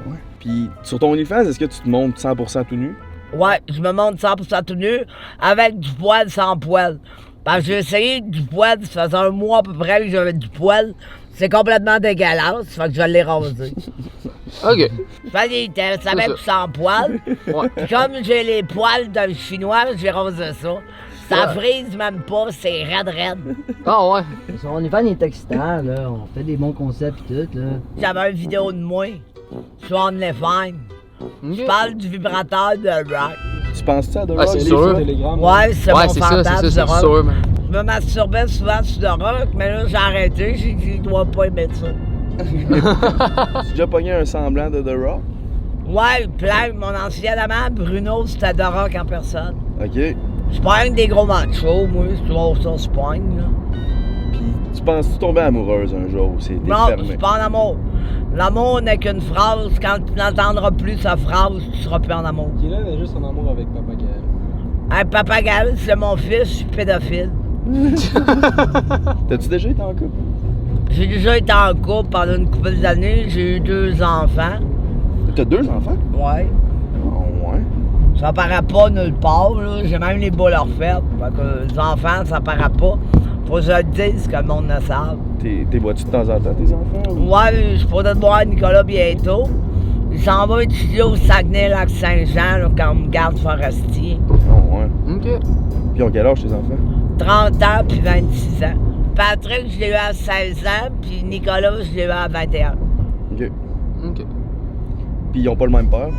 ouais. Puis, sur ton OnlyFans, est-ce que tu te montres 100% tout nu?
Ouais, je me montre 100% tout nu, avec du poil sans poil. Parce que j'ai essayé du poil, ça faisait un mois à peu près que j'avais du poil. C'est complètement dégueulasse, fait que je l'ai rasé.
OK.
Fait qu'il était, ça même sans poil.
Ouais.
Puis comme j'ai les poils d'un chinois, j'ai rasé ça. Ça frise même pas, c'est raide.
Ah ouais.
Son OnlyFans est excitant, là. On fait des bons concepts et tout, là.
J'avais une vidéo de moi sur OnlyFans. Je parle du vibrateur de rock.
Tu penses-tu à The Rock?
Ah, c'est sûr.
Ouais, c'est mon fantasme
c'est
de rock.
sûr, man.
Je me masturbais souvent sur The Rock, mais là, j'ai arrêté. J'ai dit, je dois pas aimer ça.
Tu as déjà pogné un semblant de The Rock?
Ouais, plein. Mon ancien amant, Bruno, c'était The Rock en personne.
OK.
Je pogne des gros machos, moi. C'est toujours ça, je pogne, là.
Puis, tu penses-tu tomber amoureuse un jour? C'est
Non,
fermé.
c'est pas en amour. L'amour n'est qu'une phrase. Quand tu n'entendras plus sa phrase, tu seras plus en amour.
Guylaine est juste en amour avec Papa Gaël.
Hey, Papa Gaël, c'est mon fils, je suis pédophile.
T'as-tu déjà été en couple?
J'ai déjà été en couple pendant une couple d'années. J'ai eu 2 enfants.
T'as 2 enfants?
Ouais.
Oh, ouais.
Ça paraît pas nulle part, là. J'ai même les boules refaites. Fait que les enfants, ça paraît pas. Faut que je le dise, que le monde ne savent.
T'es vois-tu de temps en temps, tes enfants? Ou?
Ouais, je pourrais te voir Nicolas bientôt. Il s'en va étudier au Saguenay-Lac-Saint-Jean, là, comme garde forestier.
Oh, ouais.
OK.
Puis ils ont quel âge, tes enfants?
30 ans puis 26 ans. Patrick, je l'ai eu à 16 ans, puis Nicolas, je l'ai eu à 21.
OK.
OK.
Puis ils ont pas le même père?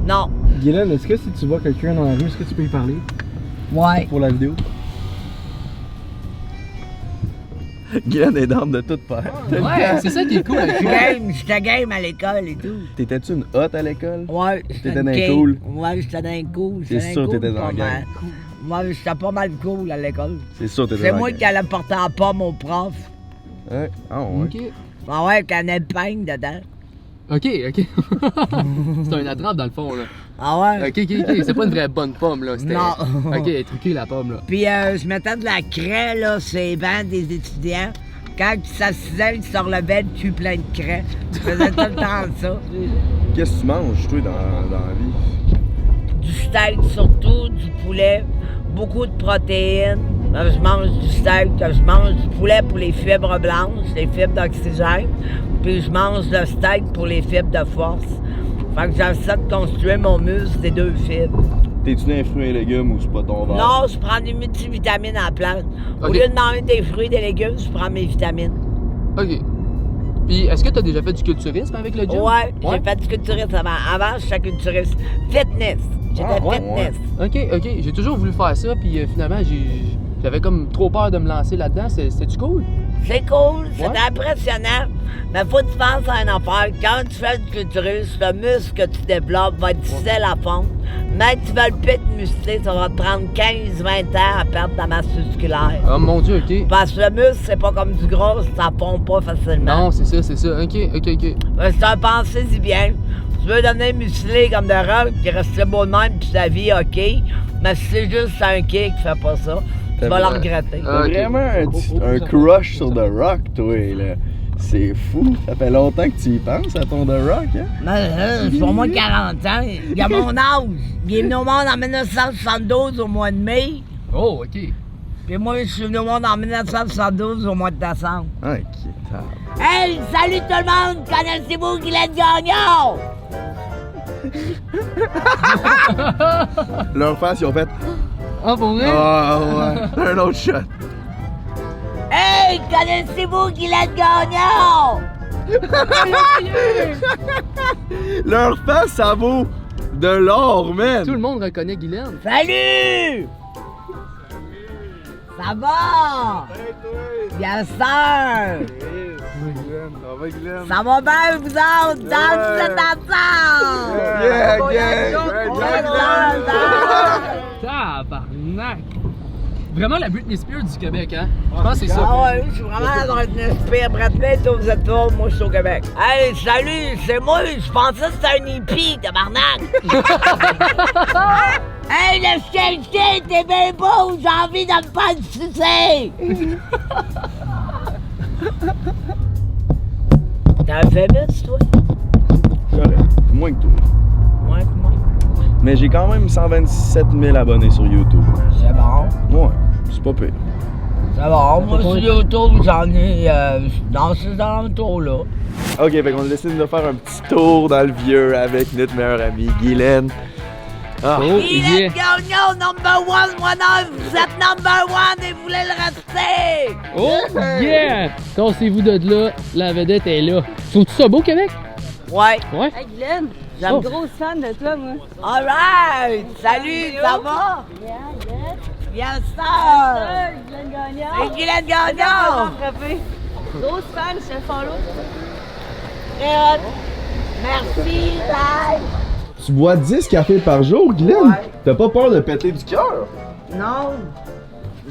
Non.
Guylaine, est-ce que si tu vois quelqu'un dans la rue, est-ce que tu peux y parler?
Ouais.
Pour la vidéo?
Guylaine est d'âme de tout faire.
Ouais, c'est ça qui est cool avec toi.
J'étais game à l'école et tout.
T'étais-tu une hotte à l'école?
Ouais,
T'étais dans les cool?
Ouais, j'étais dans les cool.
C'est sûr que t'étais dans la gang.
Moi, j'étais pas mal cool à l'école.
C'est sûr que t'étais
C'est
dans
moi
la
qui allais porter la pomme au prof.
Ouais. Ah, ouais.
OK.
Ben ouais, qu'il y en ait peigne dedans.
OK. C'est un attrape dans le fond, là.
Ah ouais?
OK. C'est pas une vraie bonne pomme, là. C'était...
Non.
OK, elle est truquée, la pomme, là.
Puis je mettais de la craie, là, sur les bancs des étudiants. Quand ils s'assisaient, ils se relevaient le cul plein de craie. Je faisais tout le temps ça.
Qu'est-ce que tu manges, toi, dans la vie?
Du steak surtout, du poulet, beaucoup de protéines. Je mange du steak, je mange du poulet pour les fibres blanches, les fibres d'oxygène. Puis je mange le steak pour les fibres de force. Fait que j'essaie de construire mon muscle des 2 fibres.
T'es-tu dans les fruits et légumes ou c'est pas ton verre?
Non, je prends des multivitamines à la place. Au
Ok.
lieu de manger des fruits et des légumes, je prends mes vitamines.
OK. Puis, est-ce que t'as déjà fait du culturisme avec le gym?
Ouais, j'ai fait du culturisme avant. Avant, j'étais culturiste. Fitness. J'étais fitness.
OK. J'ai toujours voulu faire ça, puis finalement, j'avais comme trop peur de me lancer là-dedans. C'était-tu cool?
C'est cool, c'est
Ouais.
impressionnant. Mais faut que tu penses à une affaire. Quand tu fais du culturisme, le muscle que tu développes va être difficile à fondre. Mais tu veux le pit musclé, ça va te prendre 15-20 ans à perdre ta masse musculaire.
Oh mon Dieu, ok.
Parce que le muscle, c'est pas comme du gros, ça pompe pas facilement.
Non, c'est ça. Ok.
C'est un pensée-y bien. Tu veux devenir musclé comme de rock, puis rester beau de même, puis ta vie, ok. Mais si c'est juste un kick, fais pas ça. Tu vas le regretter.
T'as vraiment un crush sur The Rock, toi, là. C'est fou. Ça fait longtemps que tu y penses à ton The Rock, hein?
C'est pour moi 40 ans. Il a mon âge. Il est venu au monde en 1972 au mois de mai.
Oh, ok.
Puis moi, je suis venu au monde en 1972 au mois de décembre.
Ok,
Hey, salut tout le monde! Connaissez-vous Guylaine Gagnon?
Leur face, ils ont fait.
Ah, pour vrai?
Ah, ouais. Un autre shot.
Hey, connaissez-vous Guylaine Gagnon?
Leur face, ça vaut de l'or, man.
Tout le monde reconnaît Guylaine.
Salut! Ça va? Bien sûr! Ça va bien, vous autres? Dans cette ensemble!
Yeah, gang!
Tabarnak! Vraiment la Britney Spears du Québec, hein? Je pense que c'est ça.
Ah ouais, je suis vraiment dans une inspire. Bradley, toi, vous êtes pas, moi, je suis au Québec. Hey, salut, c'est moi, je pensais que c'était un hippie, tabarnak! Hey, le chien, t'es bien beau, j'ai envie de me faire sucer! T'es un féministe, toi?
Correct. Moins que toi.
Moins que moi.
Mais j'ai quand même 127 000 abonnés sur YouTube.
C'est bon.
Ouais, c'est pas pire.
C'est bon, moi sur YouTube, j'en ai dans ces alentours-là.
Ok, fait qu'on décide de faire un petit tour dans le vieux avec notre meilleure amie, Guylaine. Ah.
Guylaine Gagnon, number one, vous êtes number one et vous voulez le rester!
Oh yeah! Cassez-vous de là, la vedette est là. Trouves-tu ça beau, Québec?
Ouais.
Ouais?
Hey Guylaine, j'ai une grosse fan de toi, moi.
Alright! Salut, ça va? Bien sûr!
Guylaine Gagnon.
C'est Guylaine Gagnon!
Grosse fan, je te follow.
Très hot. Merci, bye!
Tu bois 10 cafés par jour, Guylaine?
Ouais.
T'as pas peur de péter du cœur?
Non.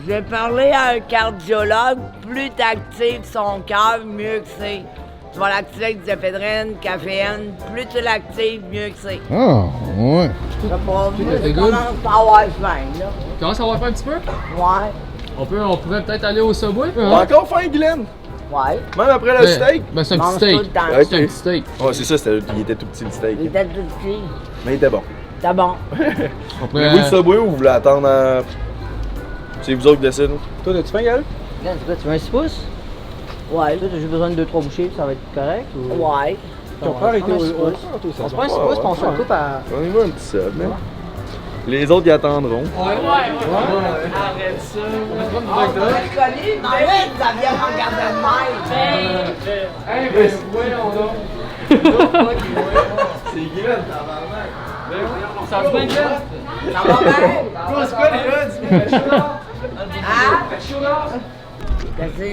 J'ai parlé à un cardiologue. Plus t'actives son cœur, mieux que c'est. Tu vas l'activer avec des éphédrine, caféine. Plus tu l'actives, mieux que c'est.
Ah, ouais.
Je sais pas, moi,
T'es
je
good?
commence à avoir faim, là.
Tu commences à avoir faim un petit peu?
Ouais.
On pourrait peut-être aller au Subway?
T'as encore faim, Guylaine?
Ouais.
Même après le steak?
Ben c'est un
Mange
petit steak.
tout le temps.
Ok.
C'est un petit steak.
Ouais, c'est ça, il était tout petit le steak.
Il était tout petit.
Mais il était bon.
C'est bon.
On
Vous
pourrait...
voulez le Subway ou vous voulez attendre à... C'est vous autres qui décident.
Toi, as-tu faim, Gaël? Guylaine, c'est quoi, tu veux un 6 pouces?
Ouais.
Toi, t'as juste besoin de 2-3 bouchées, ça va être correct? Ou...
Ouais.
Ton père était au... On se prend un 6 pouces, puis on se le coupe à...
On y va un petit sub, mais... Les autres, ils attendront.
Arrête ça. Je connais, mais arrête, ça vient m'en garder de même.
Hey, ben voyons donc.
C'est Guylaine, tabarnak.
Ça va bien, Guylaine?
Ça va bien?
C'est quoi les odds?
Hein? Qu'est-ce que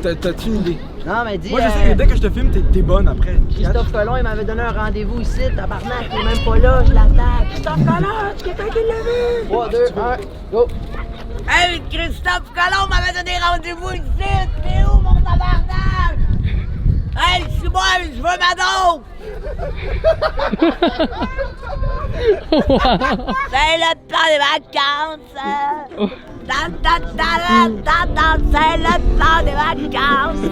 c'est?
T'as-tu une idée?
Non, mais dis...
Moi, je sais que dès que je te filme, t'es bonne après.
Christophe Colomb, il m'avait donné un rendez-vous ici, tabarnak, il est même pas là, je l'attends. Christophe Colomb, c'est quelqu'un qui l'a vu? 3, 2, 1, go!
Hey, Christophe Colomb m'avait donné rendez-vous ici. T'es où, mon tabarnak? Hey, c'est moi, je veux ma dose. C'est le temps des vacances. C'est le temps des vacances.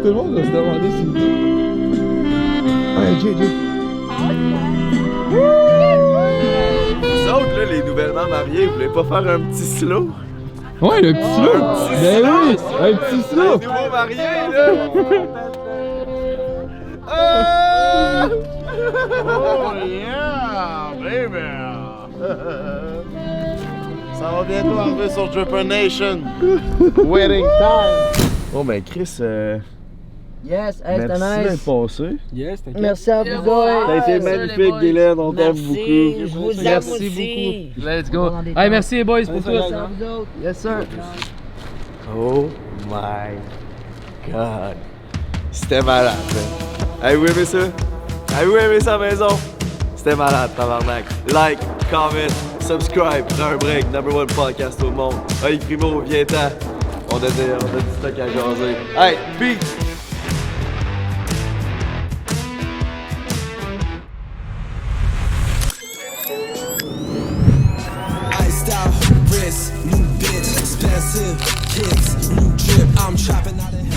Tout le monde va se demander si... Hey, JJ. Vous autres, là, les nouvellement mariés, vous voulez pas faire un petit slow?
Ouais, le petit slow! Ben oui! Un petit slow!
Les nouveaux mariés, là! Oh yeah, baby!
Ça va bientôt arriver sur Dripper Nation. Wedding time.
Bon, ben, Chris,
Yes, hey, c'était
merci
nice.
d'être passé.
Yes, t'inquiète.
Merci à vous
Ça a
deux.
été magnifique, Guylaine, on t'aime beaucoup.
Merci, je vous aime
Merci
aussi.
beaucoup. Let's go. Hey, merci les boys pour tout.
Merci à vous autres.
Yes, sir. Oh my God. C'était malade. Avez-vous aimé ça? Avez-vous aimé ça, maison? C'était malade, tabarnak. Like, comment, subscribe, prends un break, #1 podcast au monde. Hey, Primo, viens-t'en. On a du stock à jaser. Hey, beat!
Iced out wrist, new bitch, expensive kicks, new drip. I'm trapping out of